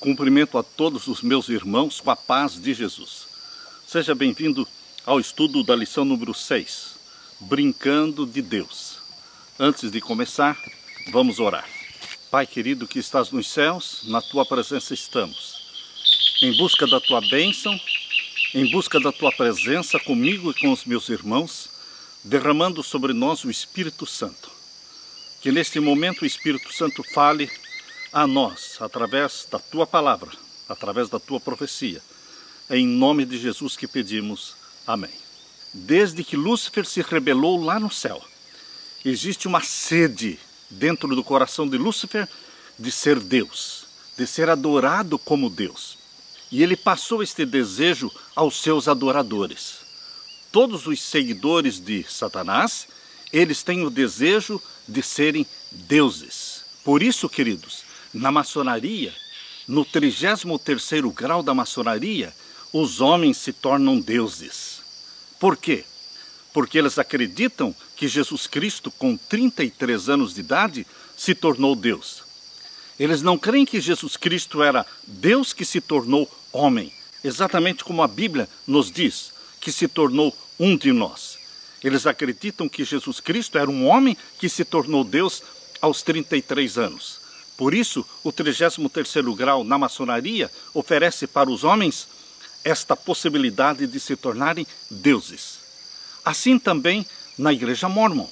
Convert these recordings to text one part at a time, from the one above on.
Cumprimento a todos os meus irmãos com a paz de Jesus. Seja bem-vindo ao estudo da lição número 6, Brincando de Deus. Antes de começar, vamos orar. Pai querido que estás nos céus, na tua presença estamos. Em busca da tua bênção, em busca da tua presença comigo e com os meus irmãos, derramando sobre nós o Espírito Santo. Que neste momento o Espírito Santo fale a nós, através da tua palavra, através da tua profecia. É em nome de Jesus que pedimos. Amém. Desde que Lúcifer se rebelou lá no céu, existe uma sede dentro do coração de Lúcifer de ser Deus, de ser adorado como Deus. E ele passou este desejo aos seus adoradores. Todos os seguidores de Satanás, eles têm o desejo de serem deuses. Por isso, queridos, na maçonaria, no 33º grau da maçonaria, os homens se tornam deuses. Por quê? Porque eles acreditam que Jesus Cristo, com 33 anos de idade, se tornou Deus. Eles não creem que Jesus Cristo era Deus que se tornou homem, exatamente como a Bíblia nos diz, que se tornou um de nós. Eles acreditam que Jesus Cristo era um homem que se tornou Deus aos 33 anos. Por isso, o 33º grau na maçonaria oferece para os homens esta possibilidade de se tornarem deuses. Assim também na Igreja Mórmon.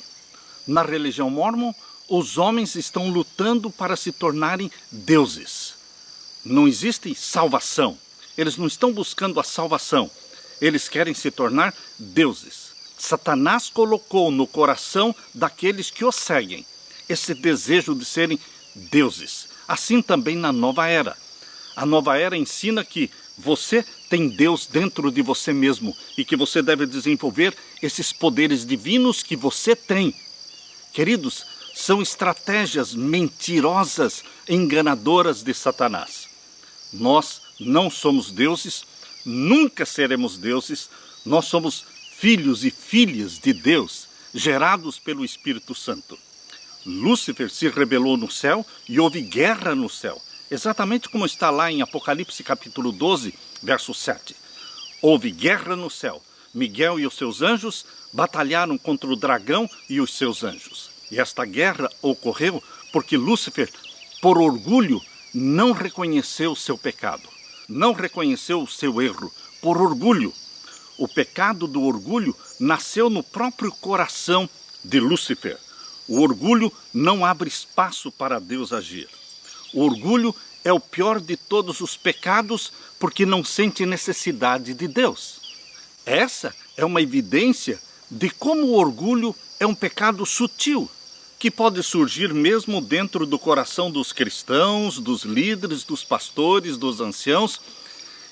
Na religião Mórmon, os homens estão lutando para se tornarem deuses. Não existe salvação. Eles não estão buscando a salvação. Eles querem se tornar deuses. Satanás colocou no coração daqueles que o seguem esse desejo de serem deuses. Assim também na nova era. A nova era ensina que você tem Deus dentro de você mesmo e que você deve desenvolver esses poderes divinos que você tem. Queridos, são estratégias mentirosas, enganadoras de Satanás. Nós não somos deuses, nunca seremos deuses, nós somos filhos e filhas de Deus, gerados pelo Espírito Santo. Lúcifer se rebelou no céu e houve guerra no céu, exatamente como está lá em Apocalipse capítulo 12, verso 7. Houve guerra no céu, Miguel e os seus anjos batalharam contra o dragão e os seus anjos. E esta guerra ocorreu porque Lúcifer, por orgulho, não reconheceu o seu pecado, não reconheceu o seu erro, por orgulho. O pecado do orgulho nasceu no próprio coração de Lúcifer. O orgulho não abre espaço para Deus agir. O orgulho é o pior de todos os pecados porque não sente necessidade de Deus. Essa é uma evidência de como o orgulho é um pecado sutil, que pode surgir mesmo dentro do coração dos cristãos, dos líderes, dos pastores, dos anciãos.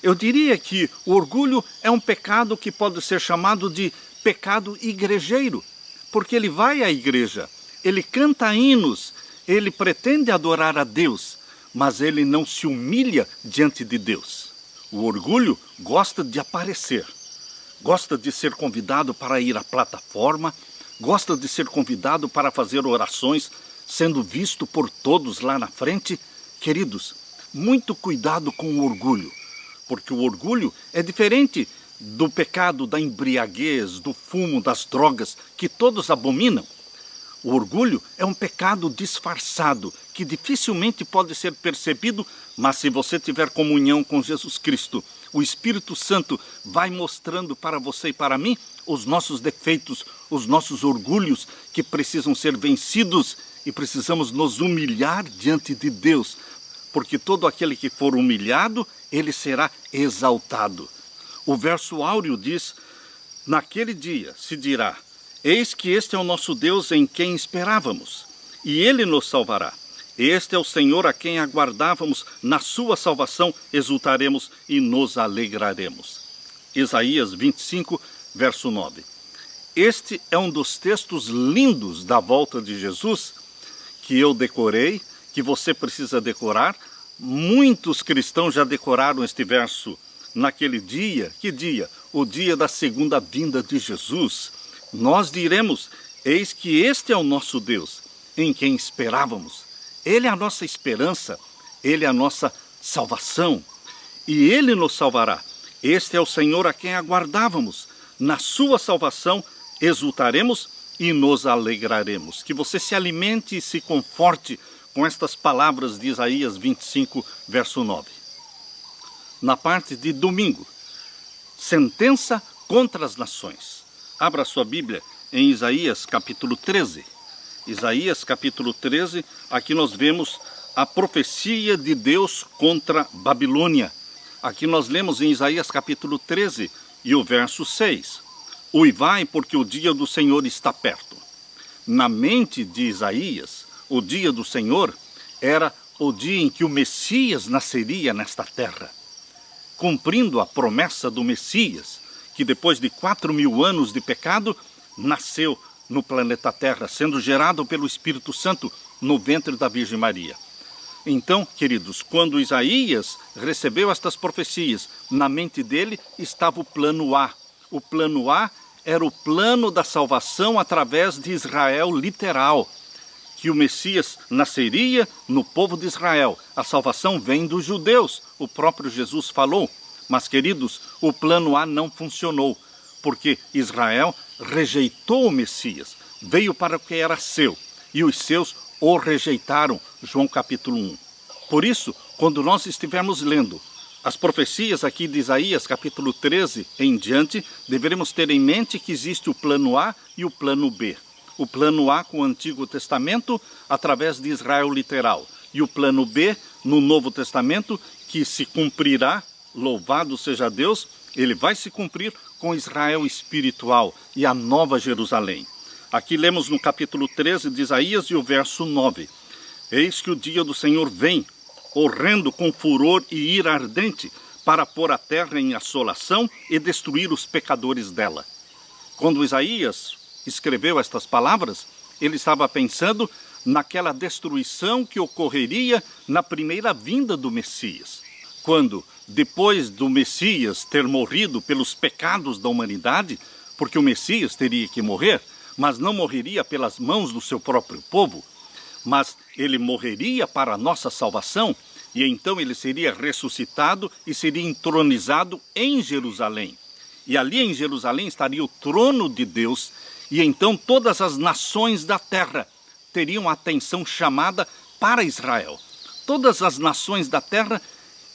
Eu diria que o orgulho é um pecado que pode ser chamado de pecado igrejeiro, porque ele vai à igreja, ele canta hinos, ele pretende adorar a Deus, mas ele não se humilha diante de Deus. O orgulho gosta de aparecer, gosta de ser convidado para ir à plataforma, gosta de ser convidado para fazer orações, sendo visto por todos lá na frente. Queridos, muito cuidado com o orgulho, porque o orgulho é diferente do pecado da embriaguez, do fumo, das drogas, que todos abominam. O orgulho é um pecado disfarçado, que dificilmente pode ser percebido, mas se você tiver comunhão com Jesus Cristo, o Espírito Santo vai mostrando para você e para mim os nossos defeitos, os nossos orgulhos que precisam ser vencidos e precisamos nos humilhar diante de Deus, porque todo aquele que for humilhado, ele será exaltado. O verso áureo diz, naquele dia se dirá, eis que este é o nosso Deus em quem esperávamos, e ele nos salvará. Este é o Senhor a quem aguardávamos, na sua salvação exultaremos e nos alegraremos. Isaías 25, verso 9. Este é um dos textos lindos da volta de Jesus, que eu decorei, que você precisa decorar. Muitos cristãos já decoraram este verso naquele dia. Que dia? O dia da segunda vinda de Jesus. Nós diremos, eis que este é o nosso Deus, em quem esperávamos. Ele é a nossa esperança, ele é a nossa salvação. E Ele nos salvará. Este é o Senhor a quem aguardávamos. Na sua salvação exultaremos e nos alegraremos. Que você se alimente e se conforte com estas palavras de Isaías 25, verso 9. Na parte de domingo, sentença contra as nações. Abra sua Bíblia em Isaías capítulo 13. Isaías capítulo 13, aqui nós vemos a profecia de Deus contra Babilônia. Aqui nós lemos em Isaías capítulo 13 e o verso 6. Uivai, porque o dia do Senhor está perto. Na mente de Isaías, o dia do Senhor era o dia em que o Messias nasceria nesta terra, cumprindo a promessa do Messias, que depois de 4.000 anos de pecado, nasceu no planeta Terra, sendo gerado pelo Espírito Santo no ventre da Virgem Maria. Então, queridos, quando Isaías recebeu estas profecias, na mente dele estava o plano A. O plano A era o plano da salvação através de Israel literal, que o Messias nasceria no povo de Israel. A salvação vem dos judeus, o próprio Jesus falou. Mas, queridos, o plano A não funcionou, porque Israel rejeitou o Messias, veio para o que era seu, e os seus o rejeitaram, João capítulo 1. Por isso, quando nós estivermos lendo as profecias aqui de Isaías capítulo 13 em diante, deveremos ter em mente que existe o plano A e o plano B. O plano A com o Antigo Testamento, através de Israel literal, e o plano B no Novo Testamento, que se cumprirá, louvado seja Deus, ele vai se cumprir com Israel espiritual e a Nova Jerusalém. Aqui lemos no capítulo 13 de Isaías e o verso 9. Eis que o dia do Senhor vem, horrendo com furor e ira ardente, para pôr a terra em assolação e destruir os pecadores dela. Quando Isaías escreveu estas palavras, ele estava pensando naquela destruição que ocorreria na primeira vinda do Messias. Quando, depois do Messias ter morrido pelos pecados da humanidade, porque o Messias teria que morrer, mas não morreria pelas mãos do seu próprio povo, mas ele morreria para a nossa salvação, e então ele seria ressuscitado e seria entronizado em Jerusalém. E ali em Jerusalém estaria o trono de Deus, e então todas as nações da terra teriam a atenção chamada para Israel. Todas as nações da terra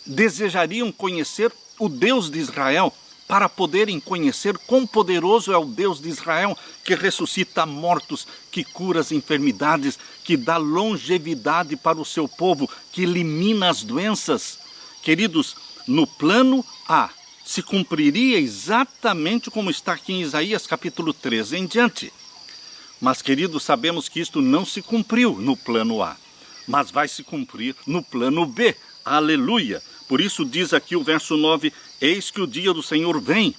desejariam conhecer o Deus de Israel, para poderem conhecer quão poderoso é o Deus de Israel, que ressuscita mortos, que cura as enfermidades, que dá longevidade para o seu povo, que elimina as doenças. Queridos, no plano A, se cumpriria exatamente como está aqui em Isaías capítulo 13 em diante. Mas, queridos, sabemos que isto não se cumpriu no plano A, mas vai se cumprir no plano B. Aleluia! Por isso diz aqui o verso 9, eis que o dia do Senhor vem.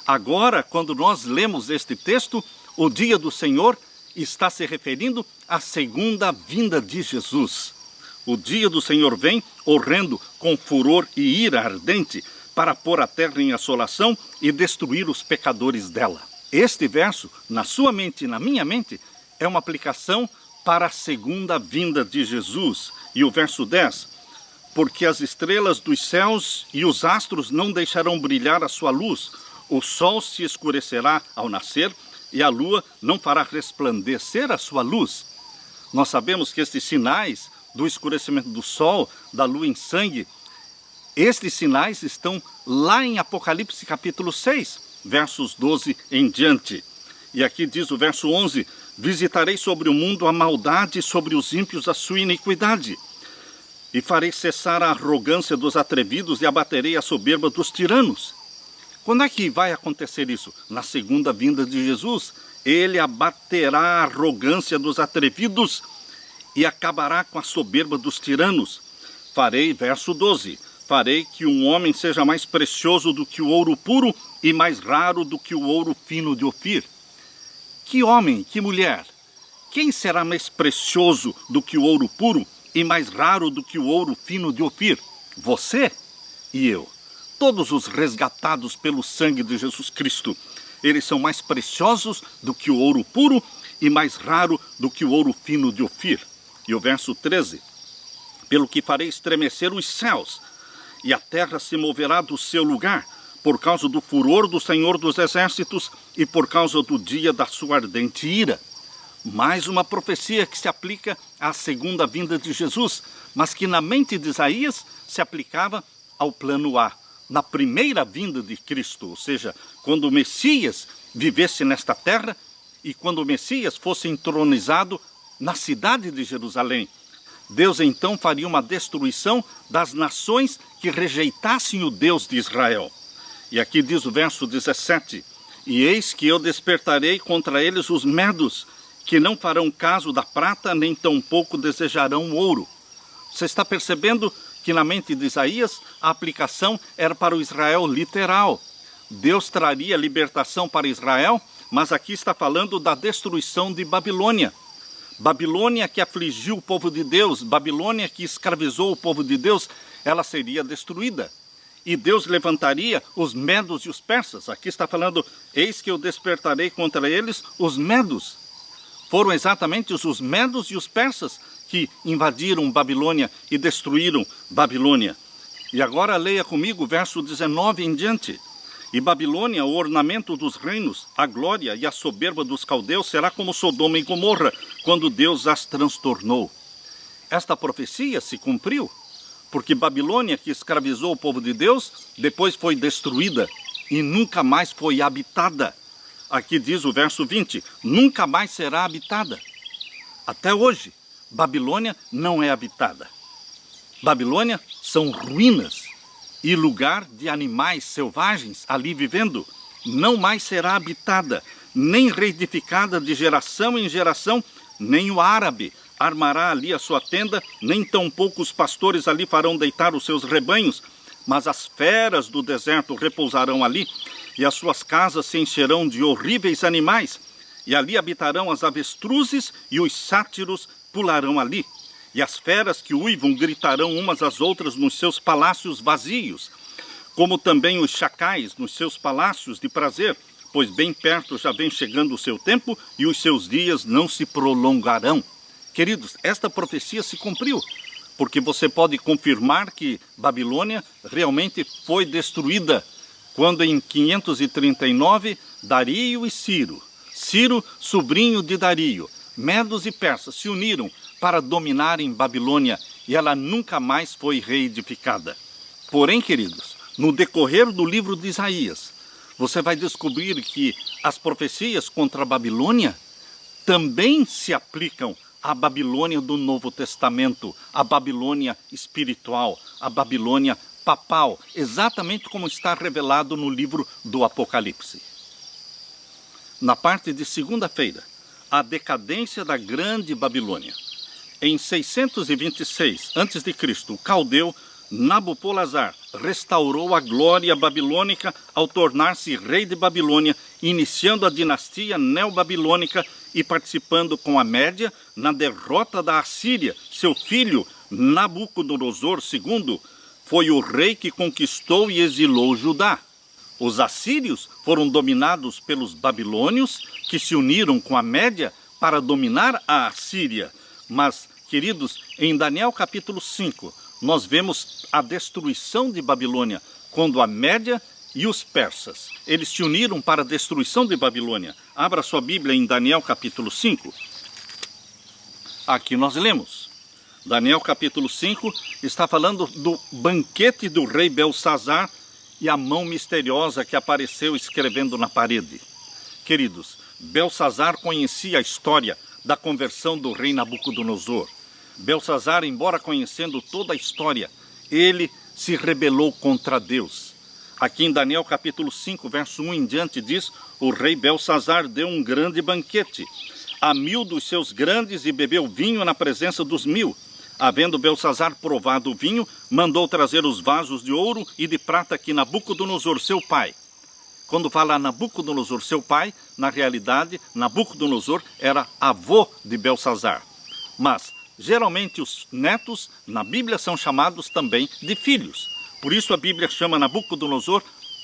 Agora, quando nós lemos este texto, o dia do Senhor está se referindo à segunda vinda de Jesus. O dia do Senhor vem, horrendo com furor e ira ardente, para pôr a terra em assolação e destruir os pecadores dela. Este verso, na sua mente e na minha mente, é uma aplicação para a segunda vinda de Jesus. E o verso 10, porque as estrelas dos céus e os astros não deixarão brilhar a sua luz, o sol se escurecerá ao nascer e a lua não fará resplandecer a sua luz. Nós sabemos que estes sinais do escurecimento do sol, da lua em sangue, estes sinais estão lá em Apocalipse capítulo 6, versos 12 em diante. E aqui diz o verso 11, visitarei sobre o mundo a maldade e sobre os ímpios a sua iniquidade. E farei cessar a arrogância dos atrevidos e abaterei a soberba dos tiranos. Quando é que vai acontecer isso? Na segunda vinda de Jesus. Ele abaterá a arrogância dos atrevidos e acabará com a soberba dos tiranos. Farei, verso 12, farei que um homem seja mais precioso do que o ouro puro e mais raro do que o ouro fino de Ofir. Que homem, que mulher? Quem será mais precioso do que o ouro puro e mais raro do que o ouro fino de Ofir? Você e eu. Todos os resgatados pelo sangue de Jesus Cristo. Eles são mais preciosos do que o ouro puro e mais raro do que o ouro fino de Ofir. E o verso 13. pelo que farei estremecer os céus, e a terra se moverá do seu lugar, por causa do furor do Senhor dos Exércitos e por causa do dia da sua ardente ira. Mais uma profecia que se aplica à segunda vinda de Jesus, mas que na mente de Isaías se aplicava ao plano A, na primeira vinda de Cristo, ou seja, quando o Messias vivesse nesta terra e quando o Messias fosse entronizado na cidade de Jerusalém. Deus então faria uma destruição das nações que rejeitassem o Deus de Israel. E aqui diz o verso 17, e eis que eu despertarei contra eles os medos, que não farão caso da prata, nem tampouco desejarão o ouro. Você está percebendo que na mente de Isaías a aplicação era para o Israel literal. Deus traria libertação para Israel, mas aqui está falando da destruição de Babilônia. Babilônia que afligiu o povo de Deus, Babilônia que escravizou o povo de Deus, ela seria destruída. E Deus levantaria os medos e os persas. Aqui está falando, eis que eu despertarei contra eles os medos. Foram exatamente os medos e os persas que invadiram Babilônia e destruíram Babilônia. E agora leia comigo o verso 19 em diante. E Babilônia, o ornamento dos reinos, a glória e a soberba dos caldeus, será como Sodoma e Gomorra, quando Deus as transtornou. Esta profecia se cumpriu, porque Babilônia, que escravizou o povo de Deus, depois foi destruída e nunca mais foi habitada. Aqui diz o verso 20, nunca mais será habitada. Até hoje, Babilônia não é habitada. Babilônia são ruínas e lugar de animais selvagens ali vivendo. Não mais será habitada, nem reedificada de geração em geração, nem o árabe armará ali a sua tenda, nem tampouco os pastores ali farão deitar os seus rebanhos, mas as feras do deserto repousarão ali, e as suas casas se encherão de horríveis animais, e ali habitarão as avestruzes, e os sátiros pularão ali, e as feras que uivam gritarão umas às outras nos seus palácios vazios, como também os chacais nos seus palácios de prazer, pois bem perto já vem chegando o seu tempo, e os seus dias não se prolongarão. Queridos, esta profecia se cumpriu, porque você pode confirmar que Babilônia realmente foi destruída, quando em 539, Dario e Ciro, sobrinho de Dario, medos e persas se uniram para dominarem Babilônia, e ela nunca mais foi reedificada. Porém, queridos, no decorrer do livro de Isaías, você vai descobrir que as profecias contra a Babilônia também se aplicam à Babilônia do Novo Testamento, à Babilônia espiritual, à Babilônia papal, exatamente como está revelado no livro do Apocalipse. Na parte de segunda-feira, a decadência da grande Babilônia. Em 626 a.C., o caldeu Nabopolassar restaurou a glória babilônica ao tornar-se rei de Babilônia, iniciando a dinastia neobabilônica e participando com a Média na derrota da Assíria. Seu filho, Nabucodonosor II, foi o rei que conquistou e exilou Judá. Os assírios foram dominados pelos babilônios, que se uniram com a Média para dominar a Assíria. Mas, queridos, em Daniel capítulo 5, nós vemos a destruição de Babilônia, quando a Média e os persas, eles se uniram para a destruição de Babilônia. Abra sua Bíblia em Daniel capítulo 5. Aqui nós lemos. Daniel capítulo 5 está falando do banquete do rei Belsazar e a mão misteriosa que apareceu escrevendo na parede. Queridos, Belsazar conhecia a história da conversão do rei Nabucodonosor. Belsazar, embora conhecendo toda a história, ele se rebelou contra Deus. Aqui em Daniel capítulo 5, verso 1 em diante diz, o rei Belsazar deu um grande banquete a 1000 dos seus grandes e bebeu vinho na presença dos 1000. Havendo Belsazar provado o vinho, mandou trazer os vasos de ouro e de prata que Nabucodonosor, seu pai. Quando fala Nabucodonosor, seu pai, na realidade, Nabucodonosor era avô de Belsazar. Mas, geralmente, os netos, na Bíblia, são chamados também de filhos. Por isso a Bíblia chama Nabucodonosor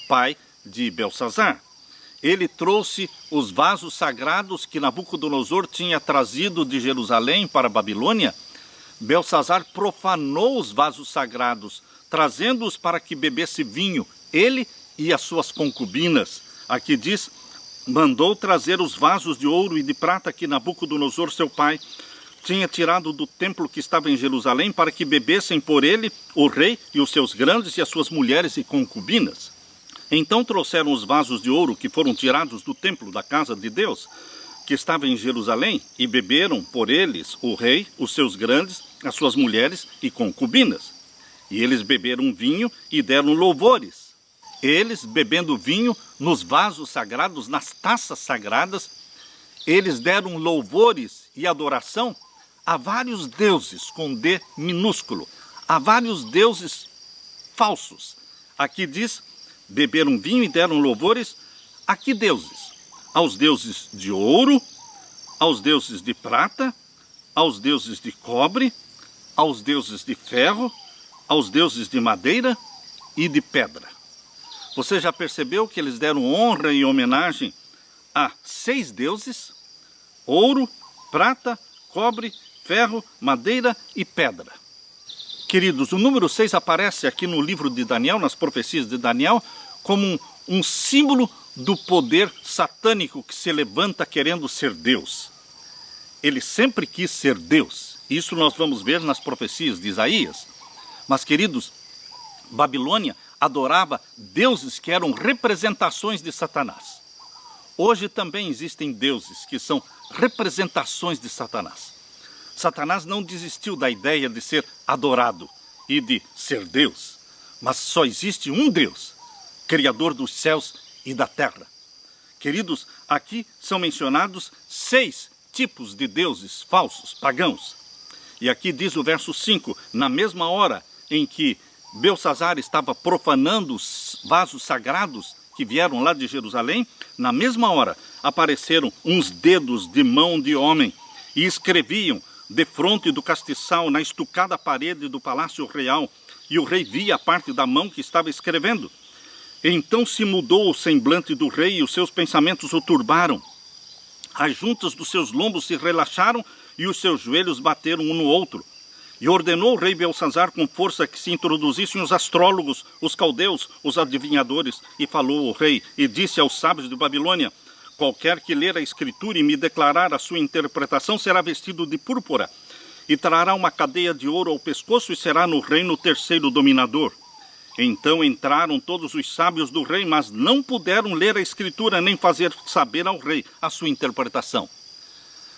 pai de Belsazar. Ele trouxe os vasos sagrados que Nabucodonosor tinha trazido de Jerusalém para a Babilônia, Belsazar profanou os vasos sagrados, trazendo-os para que bebesse vinho, ele e as suas concubinas. Aqui diz, mandou trazer os vasos de ouro e de prata que Nabucodonosor, seu pai, tinha tirado do templo que estava em Jerusalém, para que bebessem por ele o rei e os seus grandes e as suas mulheres e concubinas. Então trouxeram os vasos de ouro que foram tirados do templo da casa de Deus, que estava em Jerusalém, e beberam por eles o rei, os seus grandes, as suas mulheres e concubinas. E eles beberam vinho e deram louvores. Eles, bebendo vinho nos vasos sagrados, nas taças sagradas, eles deram louvores e adoração a vários deuses, com D minúsculo, a vários deuses falsos. Aqui diz, beberam vinho e deram louvores a que deuses? Aos deuses de ouro, aos deuses de prata, aos deuses de cobre, aos deuses de ferro, aos deuses de madeira e de pedra. Você já percebeu que eles deram honra e homenagem a 6 deuses? Ouro, prata, cobre, ferro, madeira e pedra. Queridos, o número 6 aparece aqui no livro de Daniel, nas profecias de Daniel, como um símbolo do poder satânico que se levanta querendo ser Deus. Ele sempre quis ser Deus. Isso nós vamos ver nas profecias de Isaías. Mas, queridos, Babilônia adorava deuses que eram representações de Satanás. Hoje também existem deuses que são representações de Satanás. Satanás não desistiu da ideia de ser adorado e de ser Deus. Mas só existe um Deus, Criador dos céus e da terra. Queridos, aqui são mencionados 6 tipos de deuses falsos, pagãos. E aqui diz o verso 5, na mesma hora em que Belsazar estava profanando os vasos sagrados que vieram lá de Jerusalém, na mesma hora apareceram uns dedos de mão de homem e escreviam defronte do castiçal na estucada parede do palácio real, e o rei via a parte da mão que estava escrevendo. Então se mudou o semblante do rei e os seus pensamentos o turbaram. As juntas dos seus lombos se relaxaram e os seus joelhos bateram um no outro. E ordenou o rei Belsazar com força que se introduzissem os astrólogos, os caldeus, os adivinhadores. E falou o rei e disse aos sábios de Babilônia, qualquer que ler a escritura e me declarar a sua interpretação será vestido de púrpura e trará uma cadeia de ouro ao pescoço e será no reino o 3º dominador. Então entraram todos os sábios do rei, mas não puderam ler a escritura nem fazer saber ao rei a sua interpretação.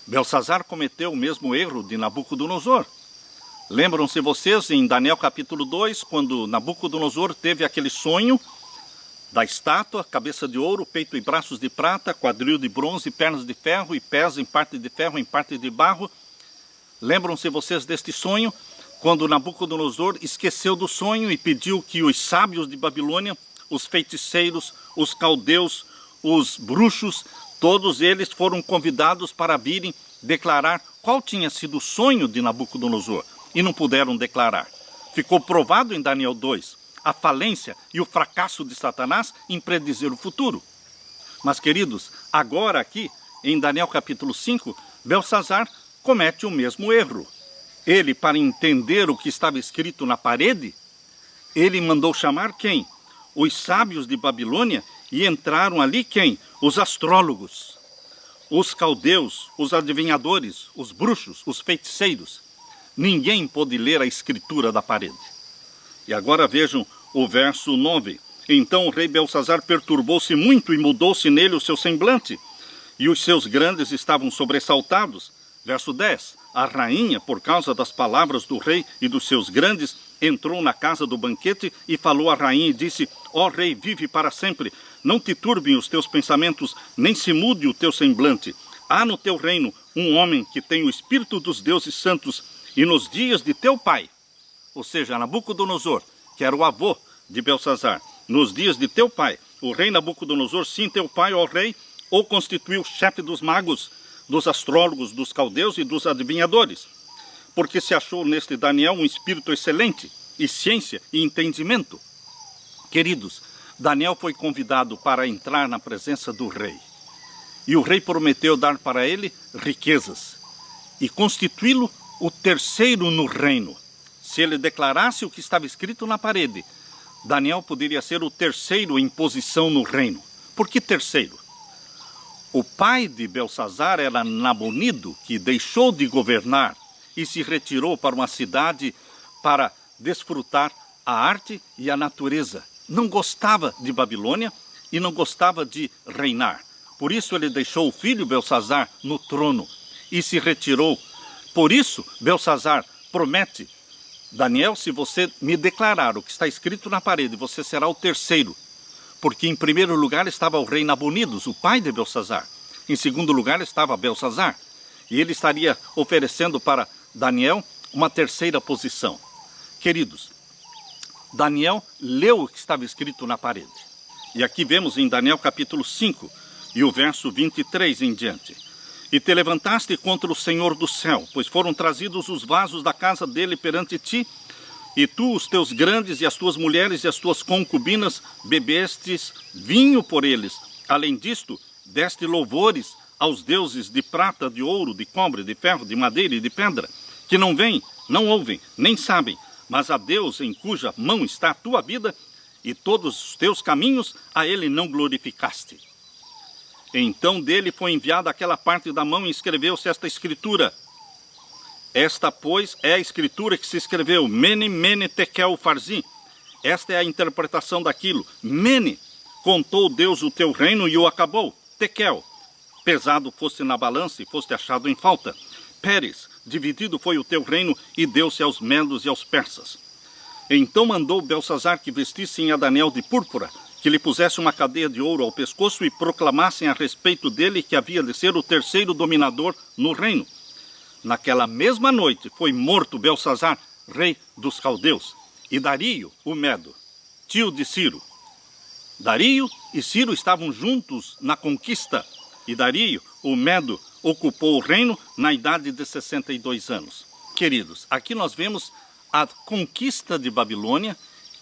Belsazar cometeu o mesmo erro de Nabucodonosor. Lembram-se vocês em Daniel capítulo 2, quando Nabucodonosor teve aquele sonho da estátua, cabeça de ouro, peito e braços de prata, quadril de bronze, pernas de ferro e pés em parte de ferro, em parte de barro. Lembram-se vocês deste sonho? Quando Nabucodonosor esqueceu do sonho e pediu que os sábios de Babilônia, os feiticeiros, os caldeus, os bruxos, todos eles foram convidados para virem declarar qual tinha sido o sonho de Nabucodonosor. E não puderam declarar. Ficou provado em Daniel 2 a falência e o fracasso de Satanás em predizer o futuro. Mas, queridos, agora aqui, em Daniel capítulo 5, Belsazar comete o mesmo erro. Ele, para entender o que estava escrito na parede, ele mandou chamar quem? Os sábios de Babilônia, e entraram ali quem? Os astrólogos, os caldeus, os adivinhadores, os bruxos, os feiticeiros. Ninguém pôde ler a escritura da parede. E agora vejam o verso 9. Então o rei Belsazar perturbou-se muito e mudou-se nele o seu semblante, e os seus grandes estavam sobressaltados. Verso 10. A rainha, por causa das palavras do rei e dos seus grandes, entrou na casa do banquete e falou à rainha e disse, ó rei, vive para sempre, não te turbem os teus pensamentos, nem se mude o teu semblante. Há no teu reino um homem que tem o espírito dos deuses santos, e nos dias de teu pai, ou seja, Nabucodonosor, que era o avô de Belsazar, nos dias de teu pai, o rei Nabucodonosor, sim, teu pai, ó rei, o constituiu chefe dos magos, dos astrólogos, dos caldeus e dos adivinhadores, porque se achou neste Daniel um espírito excelente, e ciência e entendimento. Queridos, Daniel foi convidado para entrar na presença do rei, e o rei prometeu dar para ele riquezas, e constituí-lo o terceiro no reino. Se ele declarasse o que estava escrito na parede, Daniel poderia ser o terceiro em posição no reino. Por que terceiro? O pai de Belsazar era Nabonido, que deixou de governar e se retirou para uma cidade para desfrutar a arte e a natureza. Não gostava de Babilônia e não gostava de reinar. Por isso ele deixou o filho Belsazar no trono e se retirou. Por isso Belsazar promete: Daniel, se você me declarar o que está escrito na parede, você será o terceiro. Porque em primeiro lugar estava o rei Nabonido, o pai de Belsazar. Em segundo lugar estava Belsazar. E ele estaria oferecendo para Daniel uma terceira posição. Queridos, Daniel leu o que estava escrito na parede. E aqui vemos em Daniel capítulo 5 e o verso 23 em diante. E te levantaste contra o Senhor do céu, pois foram trazidos os vasos da casa dele perante ti, e tu, os teus grandes, e as tuas mulheres, e as tuas concubinas, bebestes vinho por eles. Além disto, deste louvores aos deuses de prata, de ouro, de cobre, de ferro, de madeira e de pedra, que não veem, não ouvem, nem sabem, mas a Deus em cuja mão está a tua vida, e todos os teus caminhos a ele não glorificaste. Então dele foi enviada aquela parte da mão e escreveu-se esta escritura. Esta, pois, é a escritura que se escreveu, Mene, Mene, Tekel, Farzim. Esta é a interpretação daquilo. Mene, contou Deus o teu reino e o acabou. Tekel, pesado foste na balança e foste achado em falta. Pérez, dividido foi o teu reino e deu-se aos medos e aos persas. Então mandou Belsazar que vestissem a Daniel de púrpura, que lhe pusesse uma cadeia de ouro ao pescoço e proclamassem a respeito dele que havia de ser o terceiro dominador no reino. Naquela mesma noite foi morto Belsazar, rei dos caldeus, e Dario, o Medo, tio de Ciro. Dario e Ciro estavam juntos na conquista, e Dario, o Medo, ocupou o reino na idade de 62 anos. Queridos, aqui nós vemos a conquista de Babilônia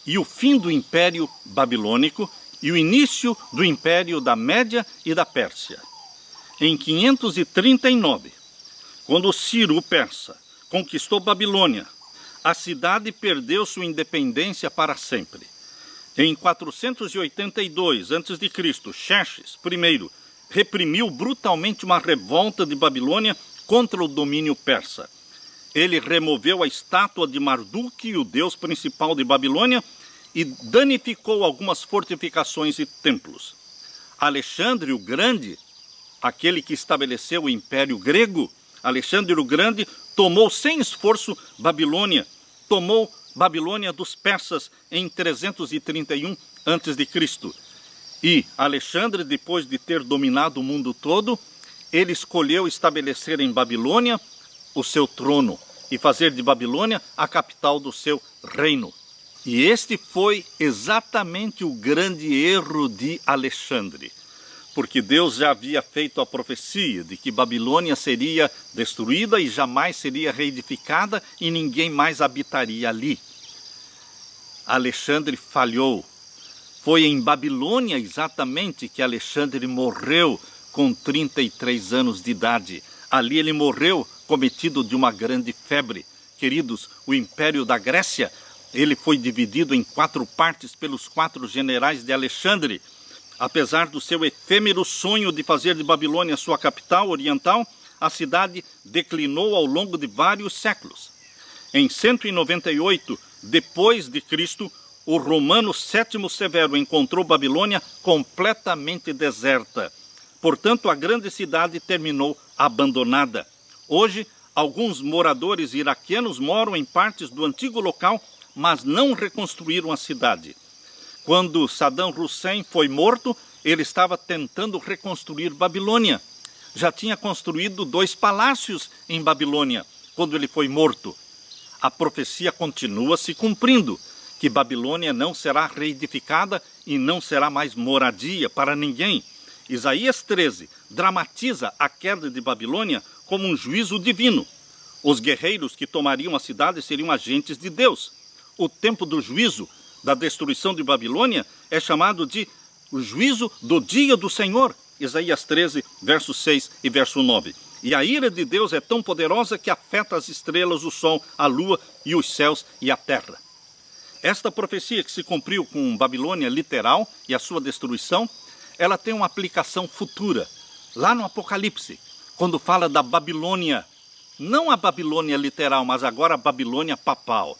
e o fim do Império Babilônico e o início do Império da Média e da Pérsia. Em 539, quando Ciro, o persa, conquistou Babilônia, a cidade perdeu sua independência para sempre. Em 482 a.C., Xerxes I reprimiu brutalmente uma revolta de Babilônia contra o domínio persa. Ele removeu a estátua de Marduk, o deus principal de Babilônia, e danificou algumas fortificações e templos. Alexandre o Grande, aquele que estabeleceu o Império Grego, Alexandre o Grande tomou sem esforço Babilônia, tomou Babilônia dos persas em 331 a.C. E Alexandre, depois de ter dominado o mundo todo, ele escolheu estabelecer em Babilônia o seu trono e fazer de Babilônia a capital do seu reino. E este foi exatamente o grande erro de Alexandre, porque Deus já havia feito a profecia de que Babilônia seria destruída e jamais seria reedificada e ninguém mais habitaria ali. Alexandre falhou. Foi em Babilônia exatamente que Alexandre morreu com 33 anos de idade. Ali ele morreu cometido de uma grande febre. Queridos, o Império da Grécia, ele foi dividido em 4 partes pelos 4 generais de Alexandre. Apesar do seu efêmero sonho de fazer de Babilônia sua capital oriental, a cidade declinou ao longo de vários séculos. Em 198 depois de Cristo, o romano Sétimo Severo encontrou Babilônia completamente deserta. Portanto, a grande cidade terminou abandonada. Hoje, alguns moradores iraquianos moram em partes do antigo local, mas não reconstruíram a cidade. Quando Saddam Hussein foi morto, ele estava tentando reconstruir Babilônia. Já tinha construído 2 palácios em Babilônia quando ele foi morto. A profecia continua se cumprindo, que Babilônia não será reedificada e não será mais moradia para ninguém. Isaías 13 dramatiza a queda de Babilônia como um juízo divino. Os guerreiros que tomariam a cidade seriam agentes de Deus. O tempo do juízo, da destruição de Babilônia, é chamado de o juízo do dia do Senhor. Isaías 13, verso 6 e verso 9. E a ira de Deus é tão poderosa que afeta as estrelas, o sol, a lua e os céus e a terra. Esta profecia que se cumpriu com Babilônia literal e a sua destruição, ela tem uma aplicação futura, lá no Apocalipse, quando fala da Babilônia, não a Babilônia literal, mas agora a Babilônia papal.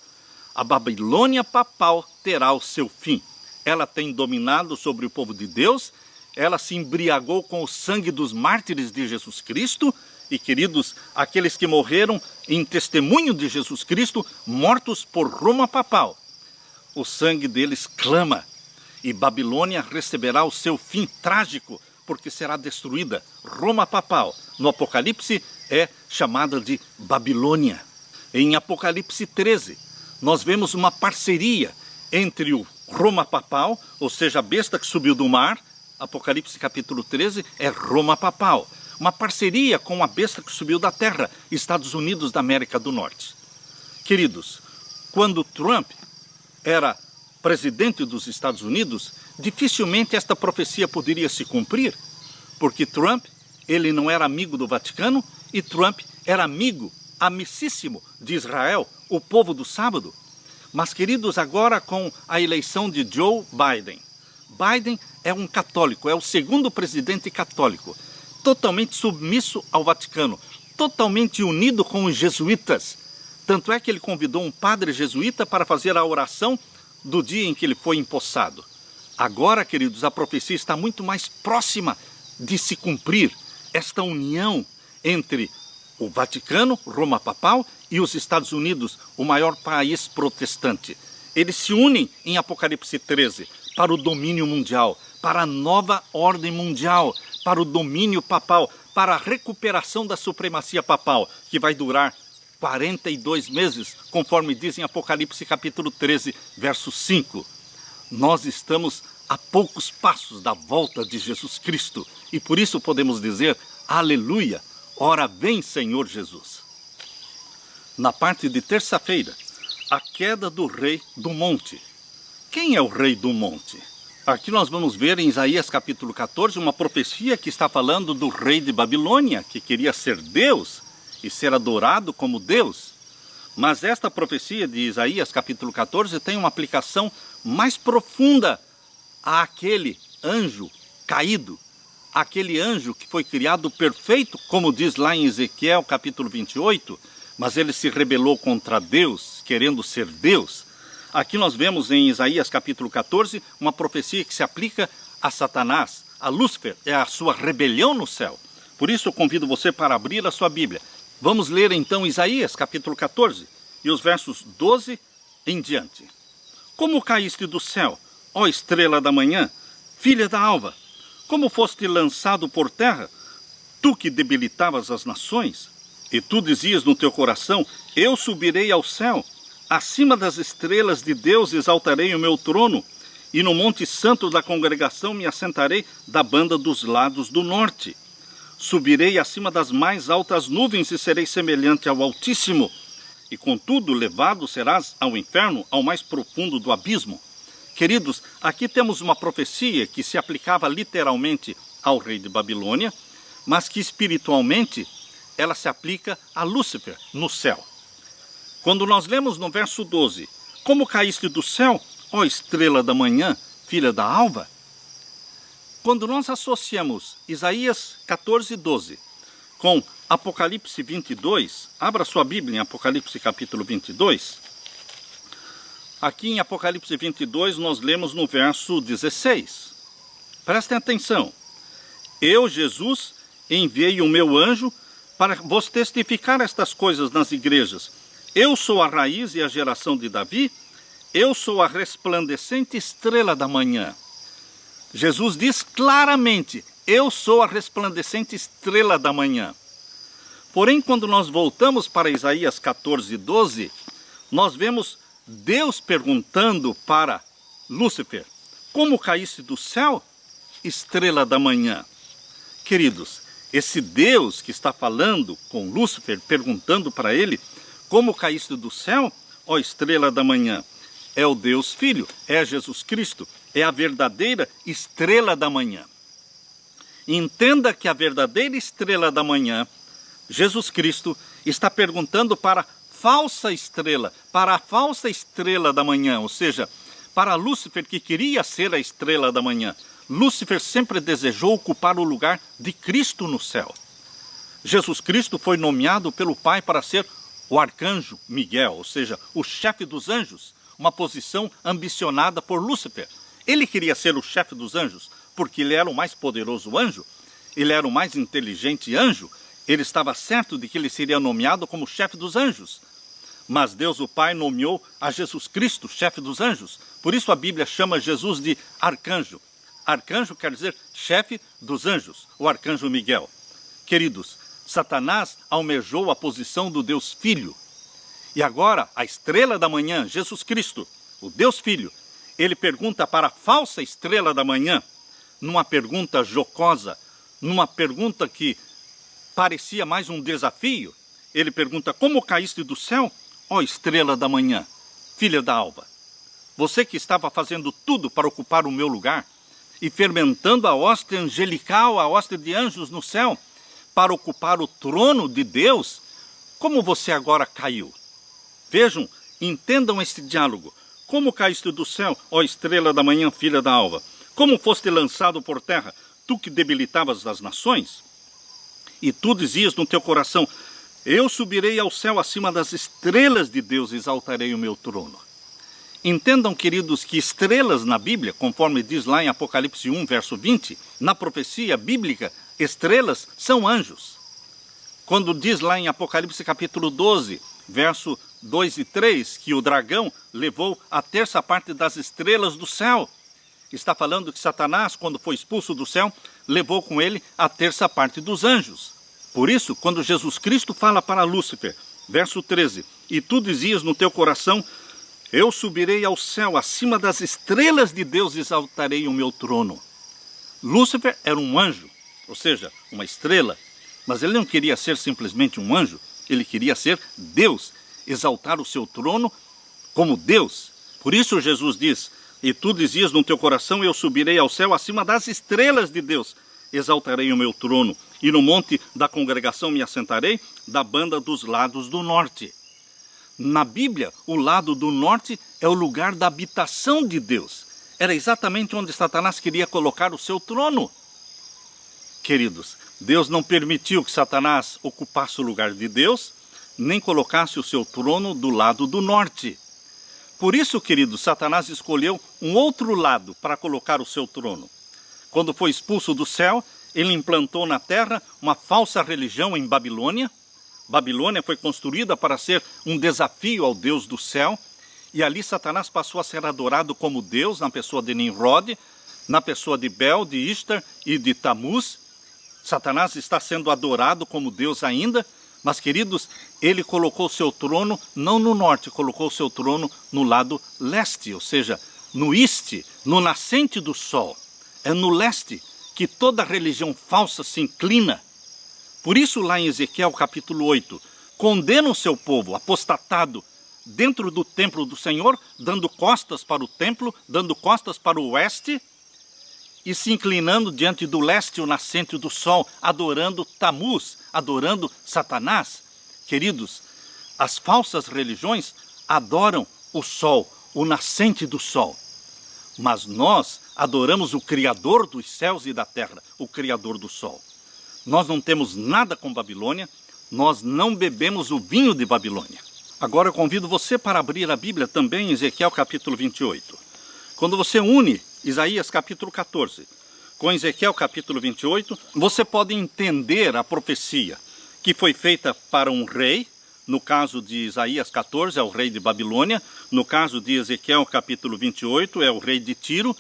A Babilônia papal terá o seu fim. Ela tem dominado sobre o povo de Deus, ela se embriagou com o sangue dos mártires de Jesus Cristo, e queridos, aqueles que morreram em testemunho de Jesus Cristo, mortos por Roma papal. O sangue deles clama, e Babilônia receberá o seu fim trágico, porque será destruída. Roma papal, no Apocalipse, é chamada de Babilônia. Em Apocalipse 13, nós vemos uma parceria entre o Roma papal, ou seja, a besta que subiu do mar. Apocalipse capítulo 13 é Roma papal. Uma parceria com a besta que subiu da terra, Estados Unidos da América do Norte. Queridos, quando Trump era presidente dos Estados Unidos, dificilmente esta profecia poderia se cumprir, porque Trump, ele não era amigo do Vaticano, e Trump era amicíssimo de Israel, o povo do sábado. Mas, queridos, agora com a eleição de Joe Biden, Biden é um católico, é o segundo presidente católico, totalmente submisso ao Vaticano, totalmente unido com os jesuítas. Tanto é que ele convidou um padre jesuíta para fazer a oração do dia em que ele foi empossado. Agora, queridos, a profecia está muito mais próxima de se cumprir. Esta união entre o Vaticano, Roma papal, e os Estados Unidos, o maior país protestante. Eles se unem em Apocalipse 13 para o domínio mundial, para a nova ordem mundial, para o domínio papal, para a recuperação da supremacia papal, que vai durar 42 meses, conforme diz em Apocalipse capítulo 13, verso 5. Nós estamos a poucos passos da volta de Jesus Cristo, e por isso podemos dizer, aleluia, ora vem Senhor Jesus. Na parte de terça-feira, a queda do rei do monte. Quem é o rei do monte? Aqui nós vamos ver em Isaías capítulo 14 uma profecia que está falando do rei de Babilônia, que queria ser Deus e ser adorado como Deus. Mas esta profecia de Isaías capítulo 14 tem uma aplicação mais profunda àquele anjo caído, aquele anjo que foi criado perfeito, como diz lá em Ezequiel capítulo 28, mas ele se rebelou contra Deus, querendo ser Deus. Aqui nós vemos em Isaías capítulo 14 uma profecia que se aplica a Satanás, a Lúcifer, é a sua rebelião no céu. Por isso eu convido você para abrir a sua Bíblia. Vamos ler então Isaías capítulo 14 e os versos 12 em diante. Como caíste do céu, ó estrela da manhã, filha da alva, como foste lançado por terra, tu que debilitavas as nações, e tu dizias no teu coração, eu subirei ao céu, acima das estrelas de Deus exaltarei o meu trono, e no monte santo da congregação me assentarei da banda dos lados do norte. Subirei acima das mais altas nuvens e serei semelhante ao Altíssimo, e contudo levado serás ao inferno, ao mais profundo do abismo. Queridos, aqui temos uma profecia que se aplicava literalmente ao rei de Babilônia, mas que espiritualmente ela se aplica a Lúcifer no céu. Quando nós lemos no verso 12, como caíste do céu, ó estrela da manhã, filha da alva? Quando nós associamos Isaías 14, 12 com Apocalipse 22, abra sua Bíblia em Apocalipse capítulo 22. Aqui em Apocalipse 22 nós lemos no verso 16. Prestem atenção. Eu, Jesus, enviei o meu anjo para vos testificar estas coisas nas igrejas. Eu sou a raiz e a geração de Davi, eu sou a resplandecente estrela da manhã. Jesus diz claramente, eu sou a resplandecente estrela da manhã. Porém, quando nós voltamos para Isaías 14, 12, nós vemos Deus perguntando para Lúcifer, como caíste do céu, estrela da manhã? Queridos, esse Deus que está falando com Lúcifer, perguntando para ele, como caíste do céu, ó estrela da manhã? É o Deus Filho, é Jesus Cristo, é a verdadeira estrela da manhã. Entenda que a verdadeira estrela da manhã Jesus Cristo está perguntando para a falsa estrela da manhã, ou seja, para Lúcifer, que queria ser a estrela da manhã. Lúcifer sempre desejou ocupar o lugar de Cristo no céu. Jesus Cristo foi nomeado pelo Pai para ser o arcanjo Miguel, ou seja, o chefe dos anjos, uma posição ambicionada por Lúcifer. Ele queria ser o chefe dos anjos, porque ele era o mais poderoso anjo, ele era o mais inteligente anjo, ele estava certo de que ele seria nomeado como chefe dos anjos. Mas Deus o Pai nomeou a Jesus Cristo, chefe dos anjos. Por isso a Bíblia chama Jesus de arcanjo. Arcanjo quer dizer chefe dos anjos, o arcanjo Miguel. Queridos, Satanás almejou a posição do Deus Filho. E agora, a estrela da manhã, Jesus Cristo, o Deus Filho, ele pergunta para a falsa estrela da manhã, numa pergunta jocosa, numa pergunta que parecia mais um desafio. Ele pergunta: como caíste do céu, ó estrela da manhã, filha da alva? Você que estava fazendo tudo para ocupar o meu lugar e fermentando a hóstia angelical, a hóstia de anjos no céu, para ocupar o trono de Deus, como você agora caiu? Vejam, entendam este diálogo. Como caíste do céu, ó estrela da manhã, filha da alva? Como foste lançado por terra, tu que debilitavas as nações? E tu dizias no teu coração: eu subirei ao céu acima das estrelas de Deus, exaltarei o meu trono. Entendam, queridos, que estrelas na Bíblia, conforme diz lá em Apocalipse 1, verso 20, na profecia bíblica, estrelas são anjos. Quando diz lá em Apocalipse capítulo 12, verso 2 e 3, que o dragão levou a terça parte das estrelas do céu, está falando que Satanás, quando foi expulso do céu, levou com ele a terça parte dos anjos. Por isso, quando Jesus Cristo fala para Lúcifer, verso 13, e tu dizias no teu coração: eu subirei ao céu, acima das estrelas de Deus exaltarei o meu trono. Lúcifer era um anjo, ou seja, uma estrela, mas ele não queria ser simplesmente um anjo, ele queria ser Deus, exaltar o seu trono como Deus. Por isso Jesus diz: e tu dizias no teu coração: eu subirei ao céu, acima das estrelas de Deus exaltarei o meu trono, e no monte da congregação me assentarei, da banda dos lados do norte. Na Bíblia, o lado do norte é o lugar da habitação de Deus. Era exatamente onde Satanás queria colocar o seu trono. Queridos, Deus não permitiu que Satanás ocupasse o lugar de Deus, nem colocasse o seu trono do lado do norte. Por isso, queridos, Satanás escolheu um outro lado para colocar o seu trono. Quando foi expulso do céu, ele implantou na terra uma falsa religião em Babilônia. Babilônia foi construída para ser um desafio ao Deus do céu, e ali Satanás passou a ser adorado como Deus, na pessoa de Nimrod, na pessoa de Bel, de Ishtar e de Tamuz. Satanás está sendo adorado como Deus ainda, mas, queridos, ele colocou seu trono não no norte, colocou seu trono no lado leste, ou seja, no oeste, no nascente do sol. É no leste que toda religião falsa se inclina. Por isso, lá em Ezequiel capítulo 8, condena o seu povo apostatado dentro do templo do Senhor, dando costas para o templo, dando costas para o oeste, e se inclinando diante do leste, o nascente do sol, adorando Tamuz, adorando Satanás. Queridos, as falsas religiões adoram o sol, o nascente do sol. Mas nós adoramos o Criador dos céus e da terra, o Criador do sol. Nós não temos nada com Babilônia, nós não bebemos o vinho de Babilônia. Agora eu convido você para abrir a Bíblia também em Ezequiel capítulo 28. Quando você une Isaías capítulo 14 com Ezequiel capítulo 28, você pode entender a profecia que foi feita para um rei. No caso de Isaías 14 é o rei de Babilônia, no caso de Ezequiel capítulo 28 é o rei de Tiro.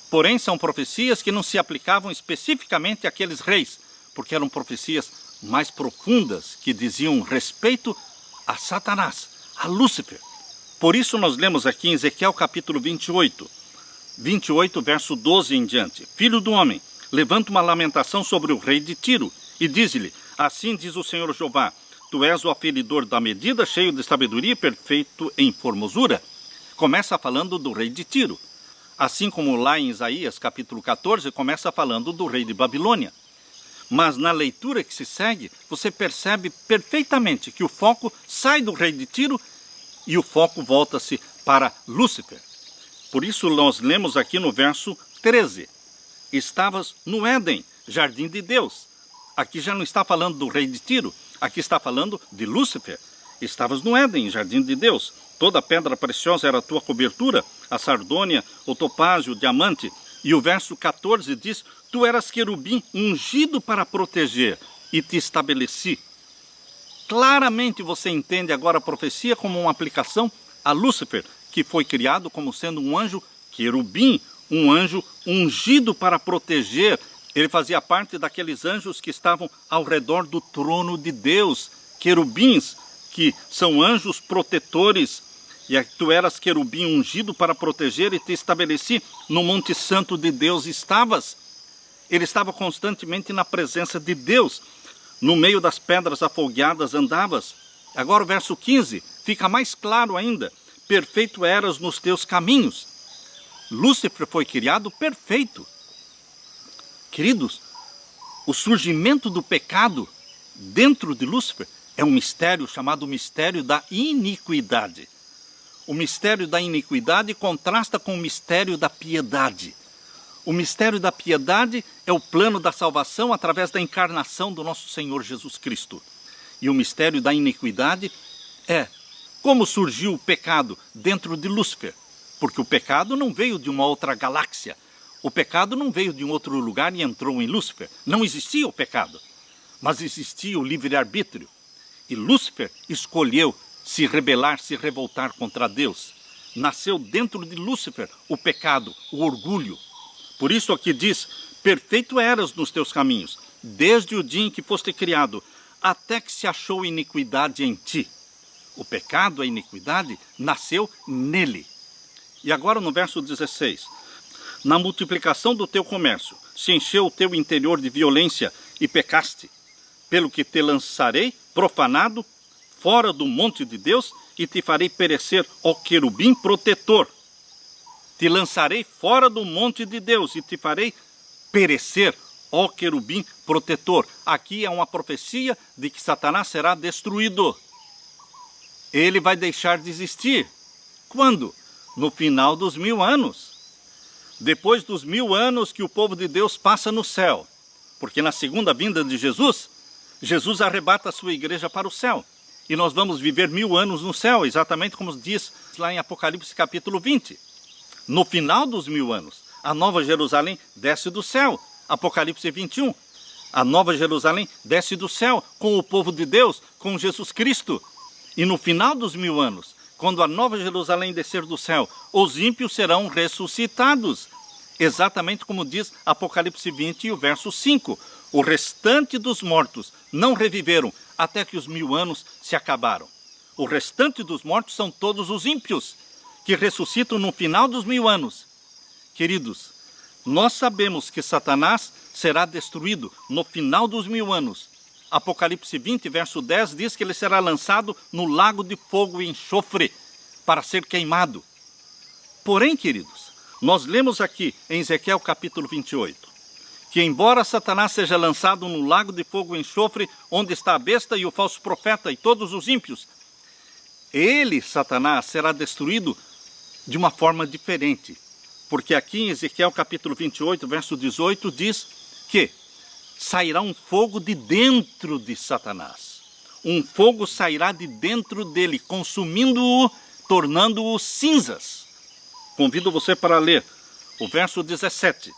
Porém são profecias que não se aplicavam especificamente àqueles reis, porque eram profecias mais profundas que diziam respeito a Satanás, a Lúcifer. Por isso nós lemos aqui em Ezequiel capítulo 28, verso 12 em diante: filho do homem, levanta uma lamentação sobre o rei de Tiro e diz-lhe: assim diz o Senhor Jeová, tu és o aferidor da medida, cheio de sabedoria, perfeito em formosura. Começa falando do rei de Tiro. Assim como lá em Isaías capítulo 14, começa falando do rei de Babilônia. Mas na leitura que se segue, você percebe perfeitamente que o foco sai do rei de Tiro e o foco volta-se para Lúcifer. Por isso nós lemos aqui no verso 13. Estavas no Éden, jardim de Deus. Aqui já não está falando do rei de Tiro, aqui está falando de Lúcifer. Estavas no Éden, jardim de Deus. Toda pedra preciosa era a tua cobertura, a sardônia, o topázio, o diamante. E o verso 14 diz, tu eras querubim ungido para proteger e te estabeleci. Claramente você entende agora a profecia como uma aplicação a Lúcifer, que foi criado como sendo um anjo querubim, um anjo ungido para proteger. Ele fazia parte daqueles anjos que estavam ao redor do trono de Deus, querubins, que são anjos protetores. E tu eras querubim ungido para proteger e te estabeleci no Monte Santo de Deus estavas. Ele estava constantemente na presença de Deus. No meio das pedras afogueadas andavas. Agora o verso 15 fica mais claro ainda. Perfeito eras nos teus caminhos. Lúcifer foi criado perfeito. Queridos, o surgimento do pecado dentro de Lúcifer é um mistério chamado mistério da iniquidade. O mistério da iniquidade contrasta com o mistério da piedade. O mistério da piedade é o plano da salvação através da encarnação do nosso Senhor Jesus Cristo. E o mistério da iniquidade é como surgiu o pecado dentro de Lúcifer. Porque o pecado não veio de uma outra galáxia. O pecado não veio de um outro lugar e entrou em Lúcifer. Não existia o pecado, mas existia o livre-arbítrio. E Lúcifer escolheu se rebelar, se revoltar contra Deus. Nasceu dentro de Lúcifer o pecado, o orgulho. Por isso aqui diz, perfeito eras nos teus caminhos, desde o dia em que foste criado, até que se achou iniquidade em ti. O pecado, a iniquidade, nasceu nele. E agora no verso 16, na multiplicação do teu comércio, se encheu o teu interior de violência e pecaste, pelo que te lançarei profanado fora do monte de Deus e te farei perecer, ó querubim protetor. Te lançarei fora do monte de Deus e te farei perecer, ó querubim protetor. Aqui é uma profecia de que Satanás será destruído. Ele vai deixar de existir. Quando? No final dos 1000 anos. Depois dos 1000 anos que o povo de Deus passa no céu. Porque na segunda vinda de Jesus, Jesus arrebata a sua igreja para o céu. E nós vamos viver 1000 anos no céu, exatamente como diz lá em Apocalipse capítulo 20. No final dos 1000 anos, a Nova Jerusalém desce do céu. Apocalipse 21. A Nova Jerusalém desce do céu com o povo de Deus, com Jesus Cristo. E no final dos 1000 anos, quando a Nova Jerusalém descer do céu, os ímpios serão ressuscitados. Exatamente como diz Apocalipse 20 e o verso 5. O restante dos mortos não reviveram até que os 1000 anos se acabaram. O restante dos mortos são todos os ímpios, que ressuscitam no final dos 1000 anos. Queridos, nós sabemos que Satanás será destruído no final dos 1000 anos. Apocalipse 20, verso 10, diz que ele será lançado no lago de fogo e enxofre para ser queimado. Porém, queridos, nós lemos aqui em Ezequiel capítulo 28, que embora Satanás seja lançado no lago de fogo e enxofre, onde está a besta e o falso profeta e todos os ímpios, ele, Satanás, será destruído de uma forma diferente. Porque aqui em Ezequiel capítulo 28, verso 18, diz que sairá um fogo de dentro de Satanás. Um fogo sairá de dentro dele, consumindo-o, tornando-o cinzas. Convido você para ler o verso 17.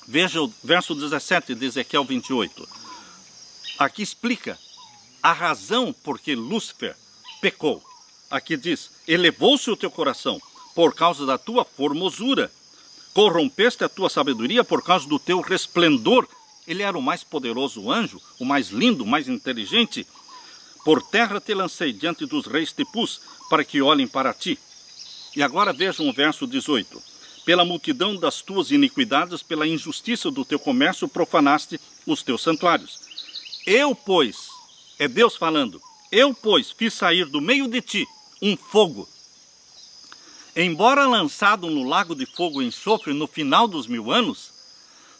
Veja o verso 17 de Ezequiel 28. Aqui explica a razão por que Lúcifer pecou. Aqui diz, elevou-se o teu coração por causa da tua formosura. Corrompeste a tua sabedoria por causa do teu resplendor. Ele era o mais poderoso anjo, o mais lindo, o mais inteligente. Por terra te lancei, diante dos reis te pus, para que olhem para ti. E agora vejam o verso 18. Pela multidão das tuas iniquidades, pela injustiça do teu comércio, profanaste os teus santuários. Eu, pois, é Deus falando, eu, pois, fiz sair do meio de ti um fogo. Embora lançado no lago de fogo e enxofre no final dos 1000 anos,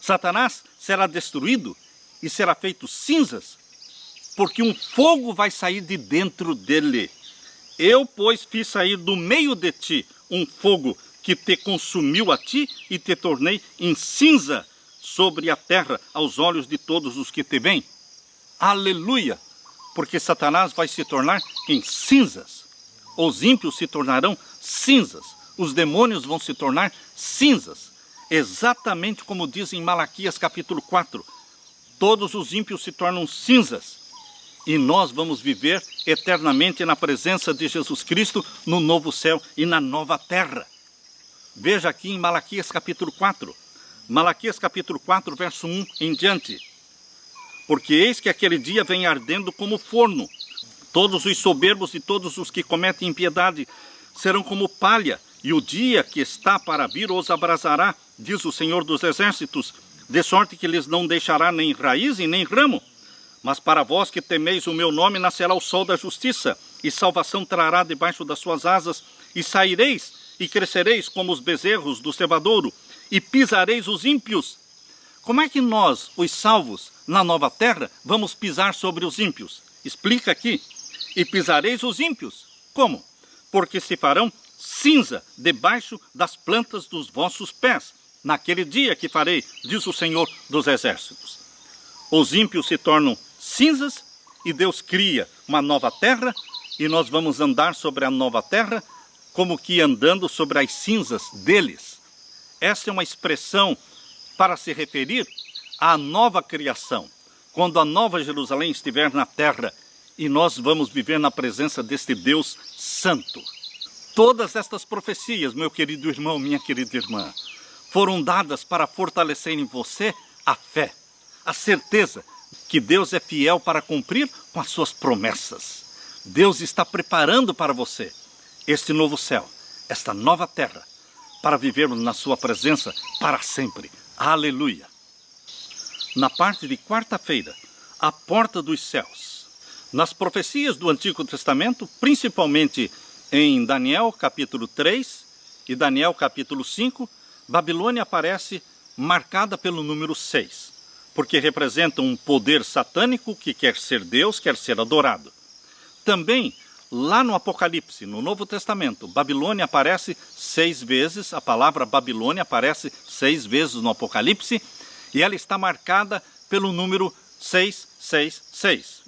Satanás será destruído e será feito cinzas, porque um fogo vai sair de dentro dele. Eu, pois, fiz sair do meio de ti um fogo que te consumiu a ti e te tornei em cinza sobre a terra aos olhos de todos os que te veem. Aleluia! Porque Satanás vai se tornar em cinzas. Os ímpios se tornarão cinzas. Os demônios vão se tornar cinzas. Exatamente como diz em Malaquias capítulo 4. Todos os ímpios se tornam cinzas. E nós vamos viver eternamente na presença de Jesus Cristo no novo céu e na nova terra. Veja aqui em Malaquias capítulo 4. Malaquias capítulo 4, verso 1 em diante. Porque eis que aquele dia vem ardendo como forno. Todos os soberbos e todos os que cometem impiedade serão como palha. E o dia que está para vir os abrasará, diz o Senhor dos Exércitos, de sorte que lhes não deixará nem raiz e nem ramo. Mas para vós que temeis o meu nome, nascerá o sol da justiça, e salvação trará debaixo das suas asas, e saireis e crescereis como os bezerros do cevadouro, e pisareis os ímpios. Como é que nós, os salvos, na nova terra, vamos pisar sobre os ímpios? Explica aqui. E pisareis os ímpios. Como? Porque se farão cinza debaixo das plantas dos vossos pés, naquele dia que farei, diz o Senhor dos Exércitos. Os ímpios se tornam cinzas e Deus cria uma nova terra e nós vamos andar sobre a nova terra como que andando sobre as cinzas deles. Essa é uma expressão para se referir à nova criação, quando a nova Jerusalém estiver na terra e nós vamos viver na presença deste Deus santo. Todas estas profecias, meu querido irmão, minha querida irmã, foram dadas para fortalecer em você a fé, a certeza que Deus é fiel para cumprir com as suas promessas. Deus está preparando para você este novo céu, esta nova terra, para vivermos na sua presença para sempre. Aleluia! Na parte de quarta-feira, a porta dos céus. Nas profecias do Antigo Testamento, principalmente em Daniel capítulo 3 e Daniel capítulo 5, Babilônia aparece marcada pelo número 6, porque representa um poder satânico que quer ser Deus, quer ser adorado. Também, lá no Apocalipse, no Novo Testamento, Babilônia aparece 6 vezes, a palavra Babilônia aparece 6 vezes no Apocalipse, e ela está marcada pelo número 666,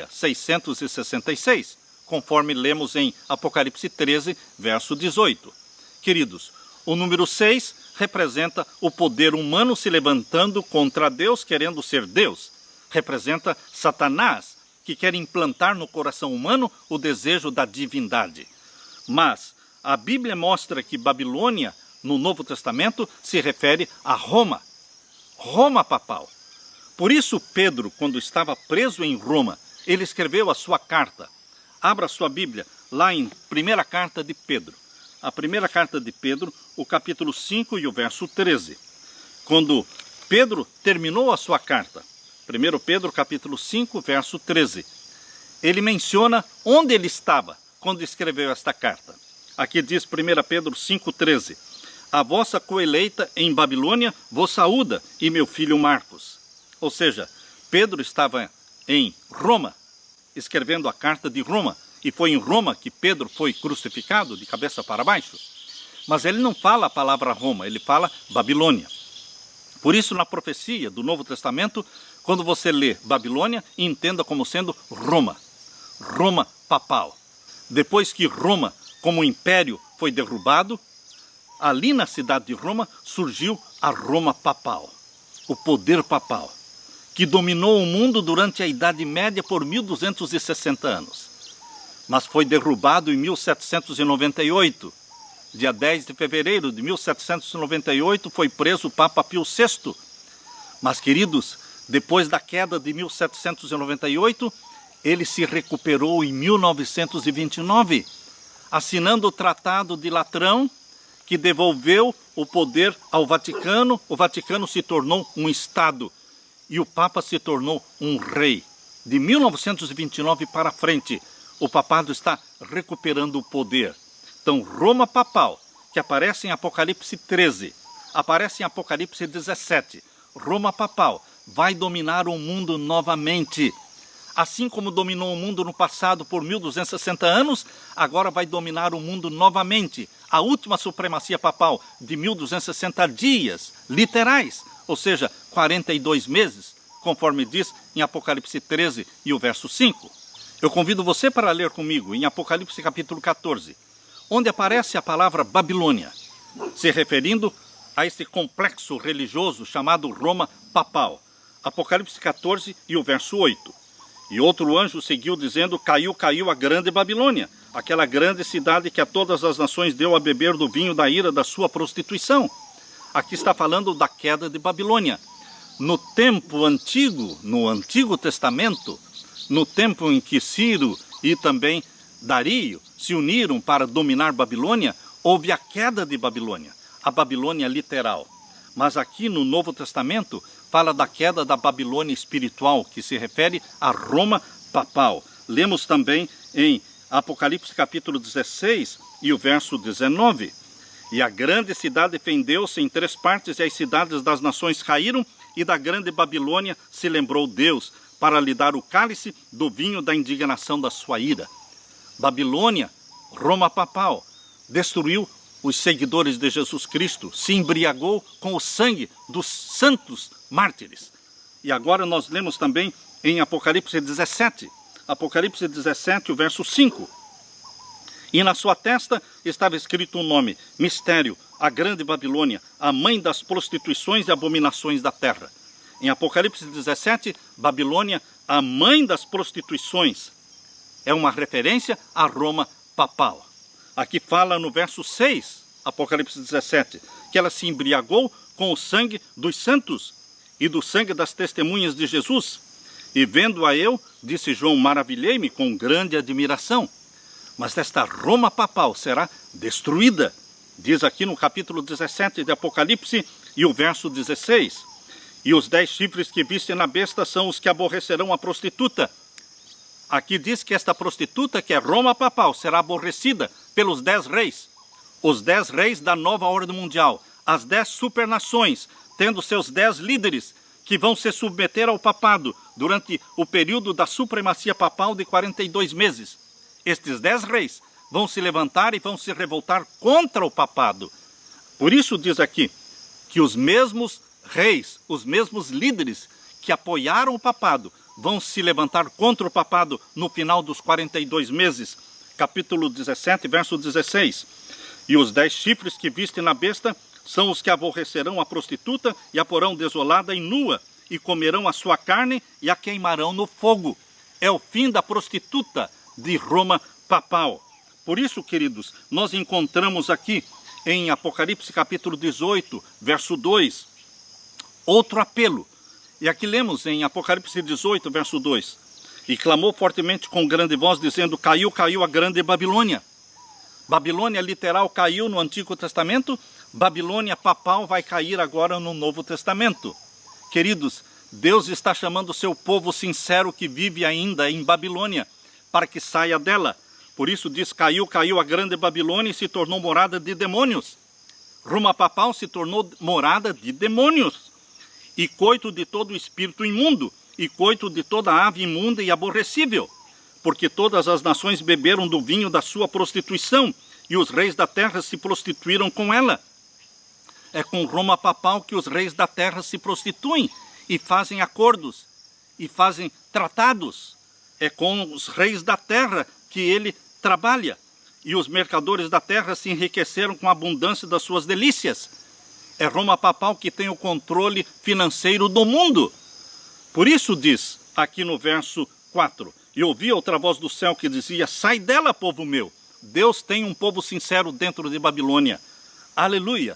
666, conforme lemos em Apocalipse 13, verso 18. Queridos, o número 6 representa o poder humano se levantando contra Deus, querendo ser Deus. Representa Satanás, que quer implantar no coração humano o desejo da divindade. Mas a Bíblia mostra que Babilônia, no Novo Testamento, se refere a Roma, Roma papal. Por isso Pedro, quando estava preso em Roma, ele escreveu a sua carta. Abra sua Bíblia, lá em primeira carta de Pedro. A primeira carta de Pedro, o capítulo 5 e o verso 13. Quando Pedro terminou a sua carta, 1 Pedro capítulo 5, verso 13, ele menciona onde ele estava quando escreveu esta carta. Aqui diz 1 Pedro 5, 13, a vossa coeleita em Babilônia vos saúda, e meu filho Marcos. Ou seja, Pedro estava em Roma, escrevendo a carta de Roma, e foi em Roma que Pedro foi crucificado de cabeça para baixo. Mas ele não fala a palavra Roma, ele fala Babilônia. Por isso, na profecia do Novo Testamento, quando você lê Babilônia, entenda como sendo Roma, Roma papal. Depois que Roma, como império, foi derrubado, ali na cidade de Roma surgiu a Roma papal, o poder papal, que dominou o mundo durante a Idade Média por 1260 anos. Mas foi derrubado em 1798. Dia 10 de fevereiro de 1798 foi preso o Papa Pio VI. Mas, queridos, depois da queda de 1798, ele se recuperou em 1929, assinando o Tratado de Latrão, que devolveu o poder ao Vaticano. O Vaticano se tornou um Estado e o Papa se tornou um rei. De 1929 para frente, o papado está recuperando o poder. Então, Roma papal, que aparece em Apocalipse 13, aparece em Apocalipse 17. Roma papal vai dominar o mundo novamente. Assim como dominou o mundo no passado por 1260 anos, agora vai dominar o mundo novamente. A última supremacia papal de 1260 dias, literais, ou seja, 42 meses, conforme diz em Apocalipse 13 e o verso 5. Eu convido você para ler comigo em Apocalipse capítulo 14, onde aparece a palavra Babilônia, se referindo a este complexo religioso chamado Roma Papal. Apocalipse 14 e o verso 8. E outro anjo seguiu dizendo: caiu, caiu a grande Babilônia, aquela grande cidade que a todas as nações deu a beber do vinho da ira da sua prostituição. Aqui está falando da queda de Babilônia. No tempo antigo, no Antigo Testamento, no tempo em que Ciro e também Dario se uniram para dominar Babilônia, houve a queda de Babilônia, a Babilônia literal. Mas aqui no Novo Testamento fala da queda da Babilônia espiritual, que se refere a Roma Papal. Lemos também em Apocalipse capítulo 16 e o verso 19. E a grande cidade fendeu-se em 3 partes, e as cidades das nações caíram, e da grande Babilônia se lembrou Deus, para lhe dar o cálice do vinho da indignação da sua ira. Babilônia, Roma Papal, destruiu os seguidores de Jesus Cristo, se embriagou com o sangue dos santos mártires. E agora nós lemos também em Apocalipse 17, Apocalipse 17, o verso 5. E na sua testa estava escrito um nome: Mistério, a grande Babilônia, a mãe das prostituições e abominações da terra. Em Apocalipse 17, Babilônia, a mãe das prostituições, é uma referência a Roma Papal. Aqui fala no verso 6, Apocalipse 17, que ela se embriagou com o sangue dos santos e do sangue das testemunhas de Jesus. E vendo-a eu, disse João, maravilhei-me com grande admiração. Mas esta Roma Papal será destruída, diz aqui no capítulo 17 de Apocalipse e o verso 16. E os 10 chifres que viste na besta são os que aborrecerão a prostituta. Aqui diz que esta prostituta, que é Roma Papal, será aborrecida pelos 10 reis. Os 10 reis da nova ordem mundial. As 10 supernações, tendo seus 10 líderes, que vão se submeter ao papado durante o período da supremacia papal de 42 meses. Estes 10 reis vão se levantar e vão se revoltar contra o papado. Por isso diz aqui que os mesmos reis, os mesmos líderes que apoiaram o papado, vão se levantar contra o papado no final dos 42 meses. Capítulo 17, verso 16. E os 10 chifres que viste na besta são os que aborrecerão a prostituta e a porão desolada e nua, e comerão a sua carne e a queimarão no fogo. É o fim da prostituta de Roma Papal. Por isso, queridos, nós encontramos aqui em Apocalipse capítulo 18, verso 2, outro apelo. E aqui lemos em Apocalipse 18, verso 2. E clamou fortemente com grande voz, dizendo: caiu, caiu a grande Babilônia. Babilônia literal caiu no Antigo Testamento, Babilônia papal vai cair agora no Novo Testamento. Queridos, Deus está chamando o seu povo sincero que vive ainda em Babilônia, para que saia dela. Por isso diz: caiu, caiu a grande Babilônia e se tornou morada de demônios. Roma papal se tornou morada de demônios. E coito de todo espírito imundo, e coito de toda ave imunda e aborrecível, porque todas as nações beberam do vinho da sua prostituição, e os reis da terra se prostituíram com ela. É com Roma papal que os reis da terra se prostituem, e fazem acordos, e fazem tratados. É com os reis da terra que ele trabalha, e os mercadores da terra se enriqueceram com a abundância das suas delícias. É Roma papal que tem o controle financeiro do mundo. Por isso diz aqui no verso 4, e ouvi outra voz do céu que dizia: sai dela, povo meu. Deus tem um povo sincero dentro de Babilônia. Aleluia!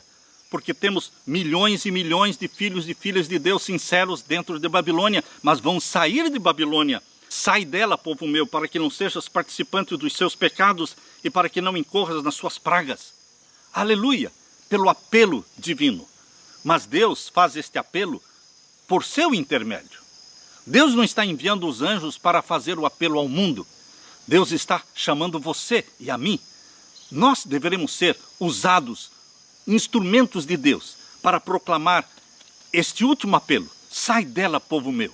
Porque temos milhões e milhões de filhos e filhas de Deus sinceros dentro de Babilônia, mas vão sair de Babilônia. Sai dela, povo meu, para que não sejas participante dos seus pecados e para que não incorras nas suas pragas. Aleluia! Pelo apelo divino. Mas Deus faz este apelo por seu intermédio. Deus não está enviando os anjos para fazer o apelo ao mundo. Deus está chamando você e a mim. Nós deveremos ser usados, instrumentos de Deus, para proclamar este último apelo. sai dela, povo meu,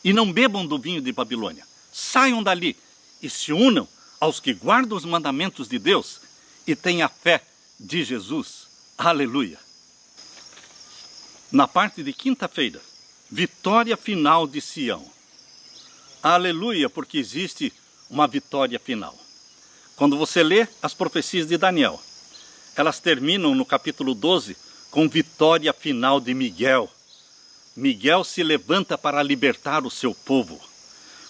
e não bebam do vinho de Babilônia. Saiam dali e se unam aos que guardam os mandamentos de Deus e têm a fé de Jesus. Aleluia! Na parte de quinta-feira, vitória final de Sião. Aleluia, porque existe uma vitória final. Quando você lê as profecias de Daniel, elas terminam no capítulo 12 com vitória final de Miguel. Miguel se levanta para libertar o seu povo.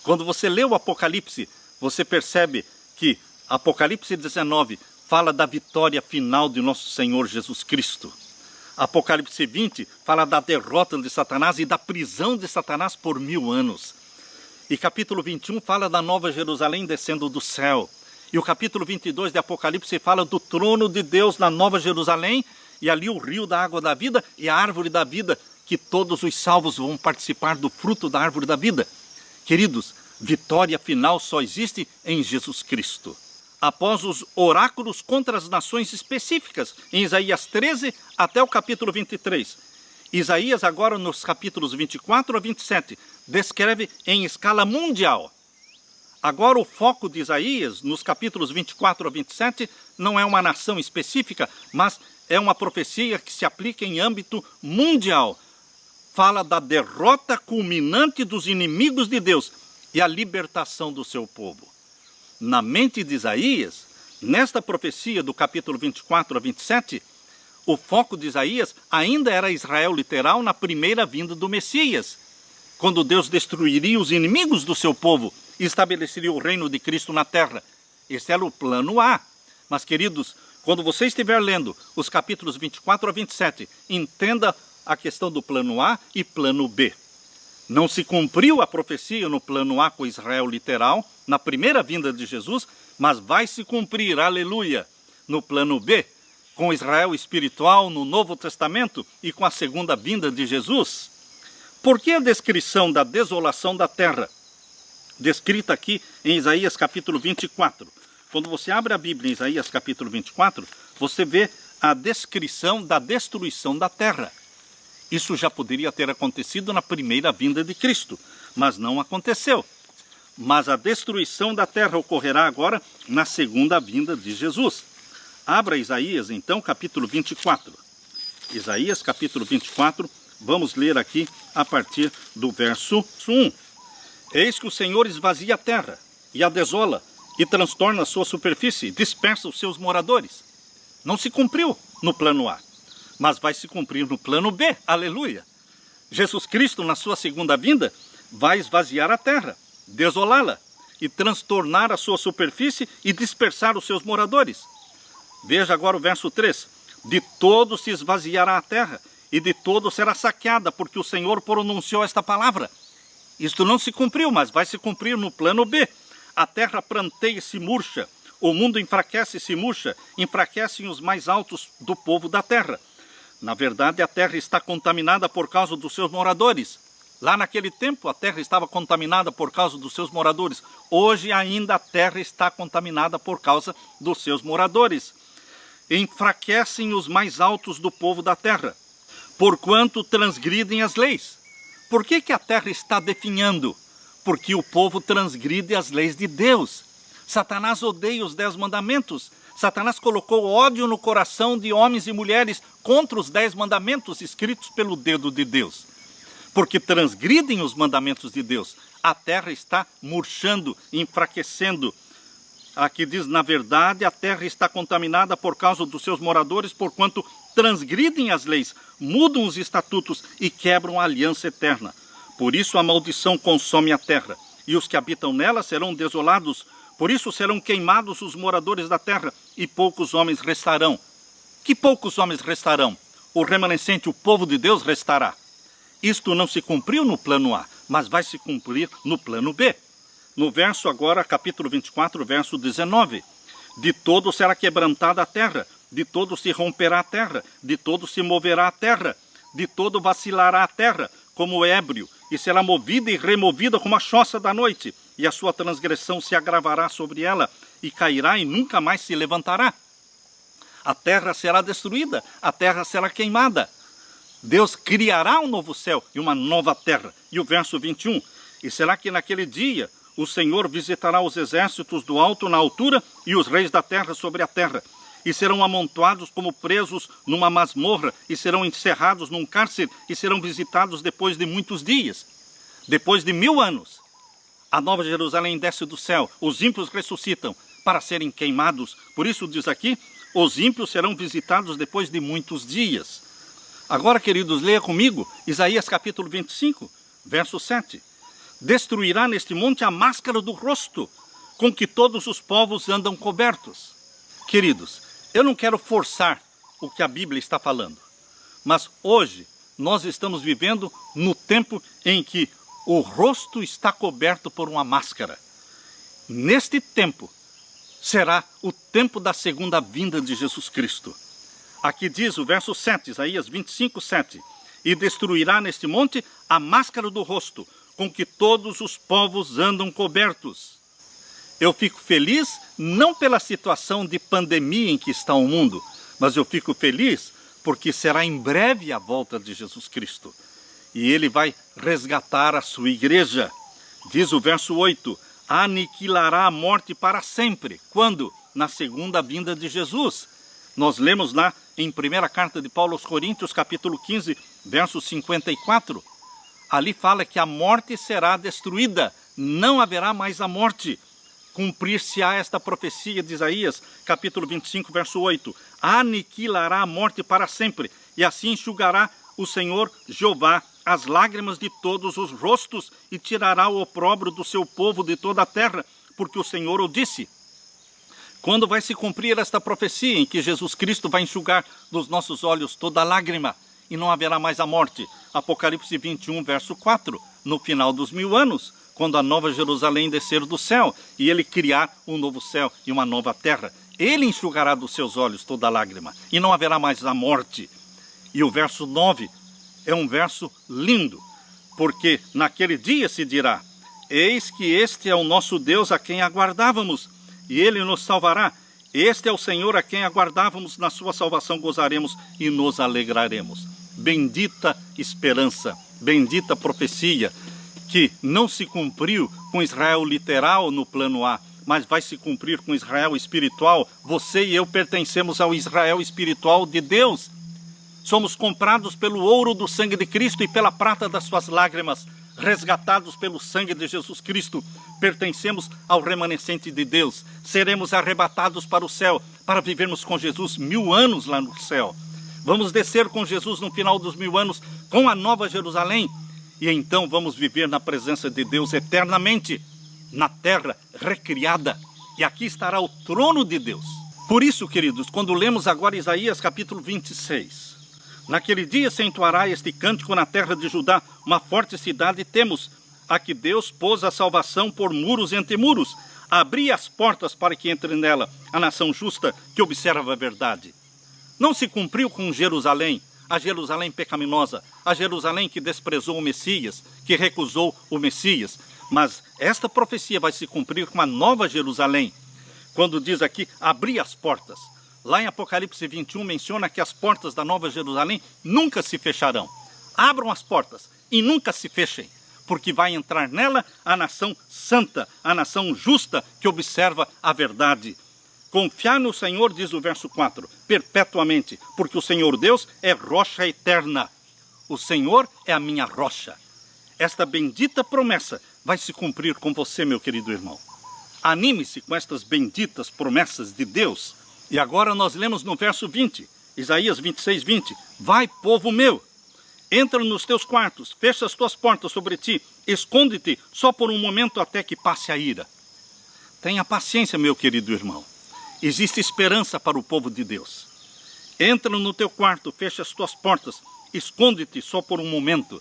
Quando você lê o Apocalipse, você percebe que Apocalipse 19 fala da vitória final de nosso Senhor Jesus Cristo. Apocalipse 20 fala da derrota de Satanás e da prisão de Satanás por 1000 anos. E capítulo 21 fala da Nova Jerusalém descendo do céu. E o capítulo 22 de Apocalipse fala do trono de Deus na Nova Jerusalém, e ali o rio da água da vida e a árvore da vida, que todos os salvos vão participar do fruto da árvore da vida. Queridos, vitória final só existe em Jesus Cristo. Após os oráculos contra as nações específicas, em Isaías 13 até o capítulo 23. Isaías agora nos capítulos 24 a 27 descreve em escala mundial. Agora o foco de Isaías nos capítulos 24 a 27 não é uma nação específica, mas é uma profecia que se aplica em âmbito mundial. Fala da derrota culminante dos inimigos de Deus e a libertação do seu povo. Na mente de Isaías, nesta profecia do capítulo 24 a 27, o foco de Isaías ainda era Israel literal na primeira vinda do Messias, quando Deus destruiria os inimigos do seu povo e estabeleceria o reino de Cristo na terra. Esse era o plano A. Mas, queridos, quando você estiver lendo os capítulos 24 a 27, entenda a questão do plano A e plano B. Não se cumpriu a profecia no plano A com Israel literal, na primeira vinda de Jesus, mas vai se cumprir, aleluia, no plano B, com Israel espiritual no Novo Testamento e com a segunda vinda de Jesus. Por que a descrição da desolação da terra, descrita aqui em Isaías capítulo 24? Quando você abre a Bíblia em Isaías capítulo 24, você vê a descrição da destruição da terra. Isso já poderia ter acontecido na primeira vinda de Cristo, mas não aconteceu. Mas a destruição da terra ocorrerá agora na segunda vinda de Jesus. Abra Isaías, então, capítulo 24. Isaías, capítulo 24, vamos ler aqui a partir do verso 1. Eis que o Senhor esvazia a terra e a desola, e transtorna a sua superfície, dispersa os seus moradores. Não se cumpriu no plano A, mas vai se cumprir no plano B, aleluia. Jesus Cristo, na sua segunda vinda, vai esvaziar a terra, desolá-la e transtornar a sua superfície e dispersar os seus moradores. Veja agora o verso 3. De todo se esvaziará a terra e de todo será saqueada, porque o Senhor pronunciou esta palavra. Isto não se cumpriu, mas vai se cumprir no plano B. A terra pranteia e se murcha, o mundo enfraquece e se murcha, enfraquecem os mais altos do povo da terra. Na verdade, a terra está contaminada por causa dos seus moradores. Lá naquele tempo, a terra estava contaminada por causa dos seus moradores. Hoje ainda a terra está contaminada por causa dos seus moradores. Enfraquecem os mais altos do povo da terra, porquanto transgridem as leis. Por que a terra está definhando? Porque o povo transgride as leis de Deus. Satanás odeia os 10 mandamentos. Satanás colocou ódio no coração de homens e mulheres contra os 10 mandamentos escritos pelo dedo de Deus. Porque transgridem os mandamentos de Deus. A terra está murchando, enfraquecendo. Aqui diz, na verdade, a terra está contaminada por causa dos seus moradores, porquanto transgridem as leis, mudam os estatutos e quebram a aliança eterna. Por isso a maldição consome a terra, e os que habitam nela serão desolados. Por isso serão queimados os moradores da terra, e poucos homens restarão. Que poucos homens restarão? O remanescente, o povo de Deus, restará. Isto não se cumpriu no plano A, mas vai se cumprir no plano B. No verso agora, capítulo 24, verso 19. De todo será quebrantada a terra, de todo se romperá a terra, de todo se moverá a terra, de todo vacilará a terra, como ébrio, e será movida e removida como a choça da noite, e a sua transgressão se agravará sobre ela, e cairá e nunca mais se levantará. A terra será destruída, a terra será queimada. Deus criará um novo céu e uma nova terra. E o verso 21, e será que naquele dia o Senhor visitará os exércitos do alto na altura e os reis da terra sobre a terra, e serão amontoados como presos numa masmorra, e serão encerrados num cárcere, e serão visitados depois de muitos dias. Depois de 1000 anos, a Nova Jerusalém desce do céu, os ímpios ressuscitam para serem queimados. Por isso diz aqui, os ímpios serão visitados depois de muitos dias. Agora, queridos, leia comigo Isaías capítulo 25, verso 7. Destruirá neste monte a máscara do rosto, com que todos os povos andam cobertos. Queridos, eu não quero forçar o que a Bíblia está falando, mas hoje nós estamos vivendo no tempo em que o rosto está coberto por uma máscara. Neste tempo será o tempo da segunda vinda de Jesus Cristo. Aqui diz o verso 7, Isaías 25, 7. E destruirá neste monte a máscara do rosto, com que todos os povos andam cobertos. Eu fico feliz não pela situação de pandemia em que está o mundo, mas eu fico feliz porque será em breve a volta de Jesus Cristo. E ele vai resgatar a sua igreja. Diz o verso 8, aniquilará a morte para sempre. Quando? Na segunda vinda de Jesus. Nós lemos lá em primeira carta de Paulo aos Coríntios, capítulo 15, verso 54. Ali fala que a morte será destruída, não haverá mais a morte. Cumprir-se-á esta profecia de Isaías, capítulo 25, verso 8. Aniquilará a morte para sempre, e assim enxugará o Senhor Jeová as lágrimas de todos os rostos, e tirará o opróbrio do seu povo de toda a terra, porque o Senhor o disse. Quando vai se cumprir esta profecia em que Jesus Cristo vai enxugar dos nossos olhos toda lágrima, e não haverá mais a morte? Apocalipse 21, verso 4, no final dos 1000 anos, quando a nova Jerusalém descer do céu, e ele criar um novo céu e uma nova terra. Ele enxugará dos seus olhos toda lágrima, e não haverá mais a morte. E o verso 9 é um verso lindo, porque naquele dia se dirá, eis que este é o nosso Deus a quem aguardávamos, e ele nos salvará. Este é o Senhor a quem aguardávamos, na sua salvação gozaremos e nos alegraremos. Bendita esperança, bendita profecia, que não se cumpriu com Israel literal no plano A, mas vai se cumprir com Israel espiritual. Você e eu pertencemos ao Israel espiritual de Deus. Somos comprados pelo ouro do sangue de Cristo e pela prata das suas lágrimas, resgatados pelo sangue de Jesus Cristo. Pertencemos ao remanescente de Deus. Seremos arrebatados para o céu, para vivermos com Jesus 1000 anos lá no céu. Vamos descer com Jesus no final dos 1000 anos, com a nova Jerusalém, e então vamos viver na presença de Deus eternamente, na terra recriada. E aqui estará o trono de Deus. Por isso, queridos, quando lemos agora Isaías capítulo 26, naquele dia se entoará este cântico na terra de Judá, uma forte cidade temos, a que Deus pôs a salvação por muros entre muros. Abri as portas para que entre nela a nação justa que observa a verdade. Não se cumpriu com Jerusalém, a Jerusalém pecaminosa, a Jerusalém que desprezou o Messias, que recusou o Messias. Mas esta profecia vai se cumprir com a nova Jerusalém. Quando diz aqui, abri as portas. Lá em Apocalipse 21 menciona que as portas da nova Jerusalém nunca se fecharão. Abram as portas e nunca se fechem, porque vai entrar nela a nação santa, a nação justa que observa a verdade. Confiar no Senhor, diz o verso 4, perpetuamente, porque o Senhor Deus é rocha eterna. O Senhor é a minha rocha. Esta bendita promessa vai se cumprir com você, meu querido irmão. Anime-se com estas benditas promessas de Deus. E agora nós lemos no verso 20, Isaías 26, 20. Vai, povo meu, entra nos teus quartos, fecha as tuas portas sobre ti, esconde-te só por um momento até que passe a ira. Tenha paciência, meu querido irmão. Existe esperança para o povo de Deus. Entra no teu quarto, fecha as tuas portas, esconde-te só por um momento.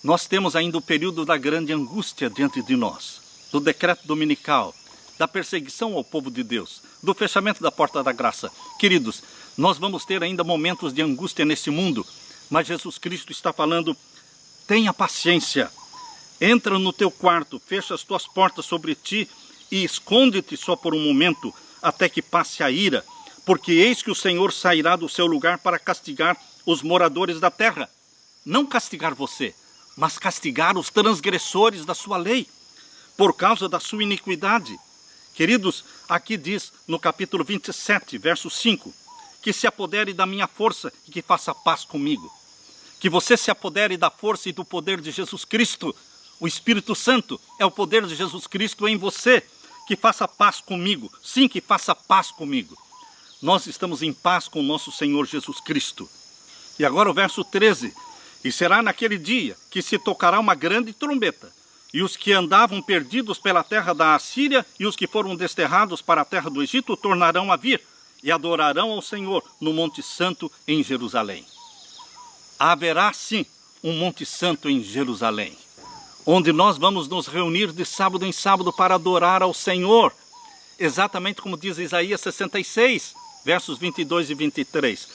Nós temos ainda o período da grande angústia diante de nós, do decreto dominical, da perseguição ao povo de Deus, do fechamento da porta da graça. Queridos, nós vamos ter ainda momentos de angústia nesse mundo, mas Jesus Cristo está falando, tenha paciência, entra no teu quarto, fecha as tuas portas sobre ti e esconde-te só por um momento, até que passe a ira, porque eis que o Senhor sairá do seu lugar para castigar os moradores da terra. Não castigar você, mas castigar os transgressores da sua lei, por causa da sua iniquidade. Queridos, aqui diz no capítulo 27, verso 5, que se apodere da minha força e que faça paz comigo. Que você se apodere da força e do poder de Jesus Cristo. O Espírito Santo é o poder de Jesus Cristo em você. Que faça paz comigo. Sim, que faça paz comigo. Nós estamos em paz com o nosso Senhor Jesus Cristo. E agora o verso 13. E será naquele dia que se tocará uma grande trombeta, e os que andavam perdidos pela terra da Assíria e os que foram desterrados para a terra do Egito tornarão a vir e adorarão ao Senhor no Monte Santo em Jerusalém. Haverá sim um Monte Santo em Jerusalém, onde nós vamos nos reunir de sábado em sábado para adorar ao Senhor, exatamente como diz Isaías 66, versos 22 e 23.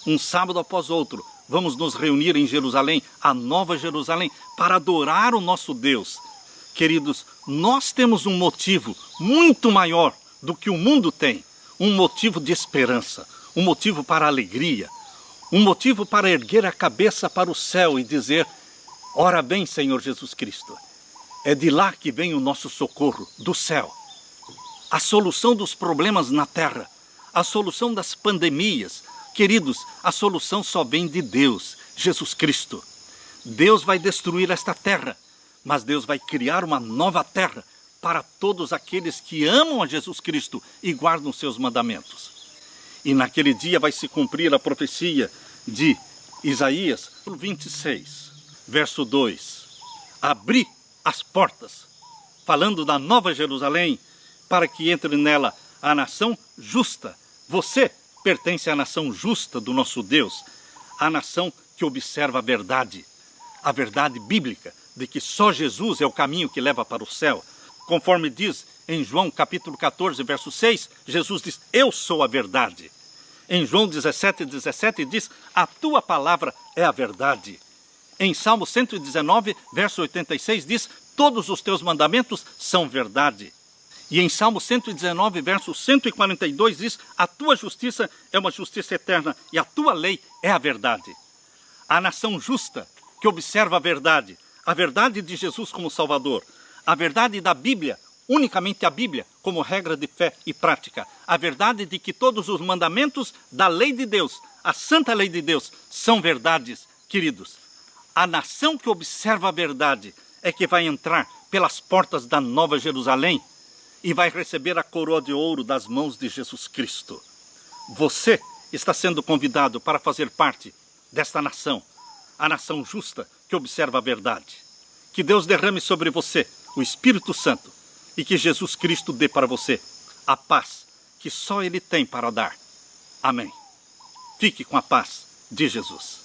Um sábado após outro, vamos nos reunir em Jerusalém, a Nova Jerusalém, para adorar o nosso Deus. Queridos, nós temos um motivo muito maior do que o mundo tem, um motivo de esperança, um motivo para alegria, um motivo para erguer a cabeça para o céu e dizer: ora bem, Senhor Jesus Cristo, é de lá que vem o nosso socorro, do céu. A solução dos problemas na terra, a solução das pandemias. Queridos, a solução só vem de Deus, Jesus Cristo. Deus vai destruir esta terra, mas Deus vai criar uma nova terra para todos aqueles que amam a Jesus Cristo e guardam seus mandamentos. E naquele dia vai se cumprir a profecia de Isaías 26, verso 2. Abri as portas, falando da Nova Jerusalém, para que entre nela a nação justa. Você pertence à nação justa do nosso Deus, a nação que observa a verdade bíblica, de que só Jesus é o caminho que leva para o céu. Conforme diz em João capítulo 14, verso 6, Jesus diz: eu sou a verdade. Em João 17 diz: a tua palavra é a verdade. Em Salmo 119, verso 86 diz: todos os teus mandamentos são verdade. E em Salmo 119, verso 142 diz: a tua justiça é uma justiça eterna e a tua lei é a verdade. A nação justa que observa a verdade de Jesus como Salvador, a verdade da Bíblia, unicamente a Bíblia, como regra de fé e prática, a verdade de que todos os mandamentos da lei de Deus, a santa lei de Deus, são verdades, queridos. A nação que observa a verdade é que vai entrar pelas portas da Nova Jerusalém e vai receber a coroa de ouro das mãos de Jesus Cristo. Você está sendo convidado para fazer parte desta nação, a nação justa que observa a verdade. Que Deus derrame sobre você o Espírito Santo e que Jesus Cristo dê para você a paz que só Ele tem para dar. Amém. Fique com a paz de Jesus.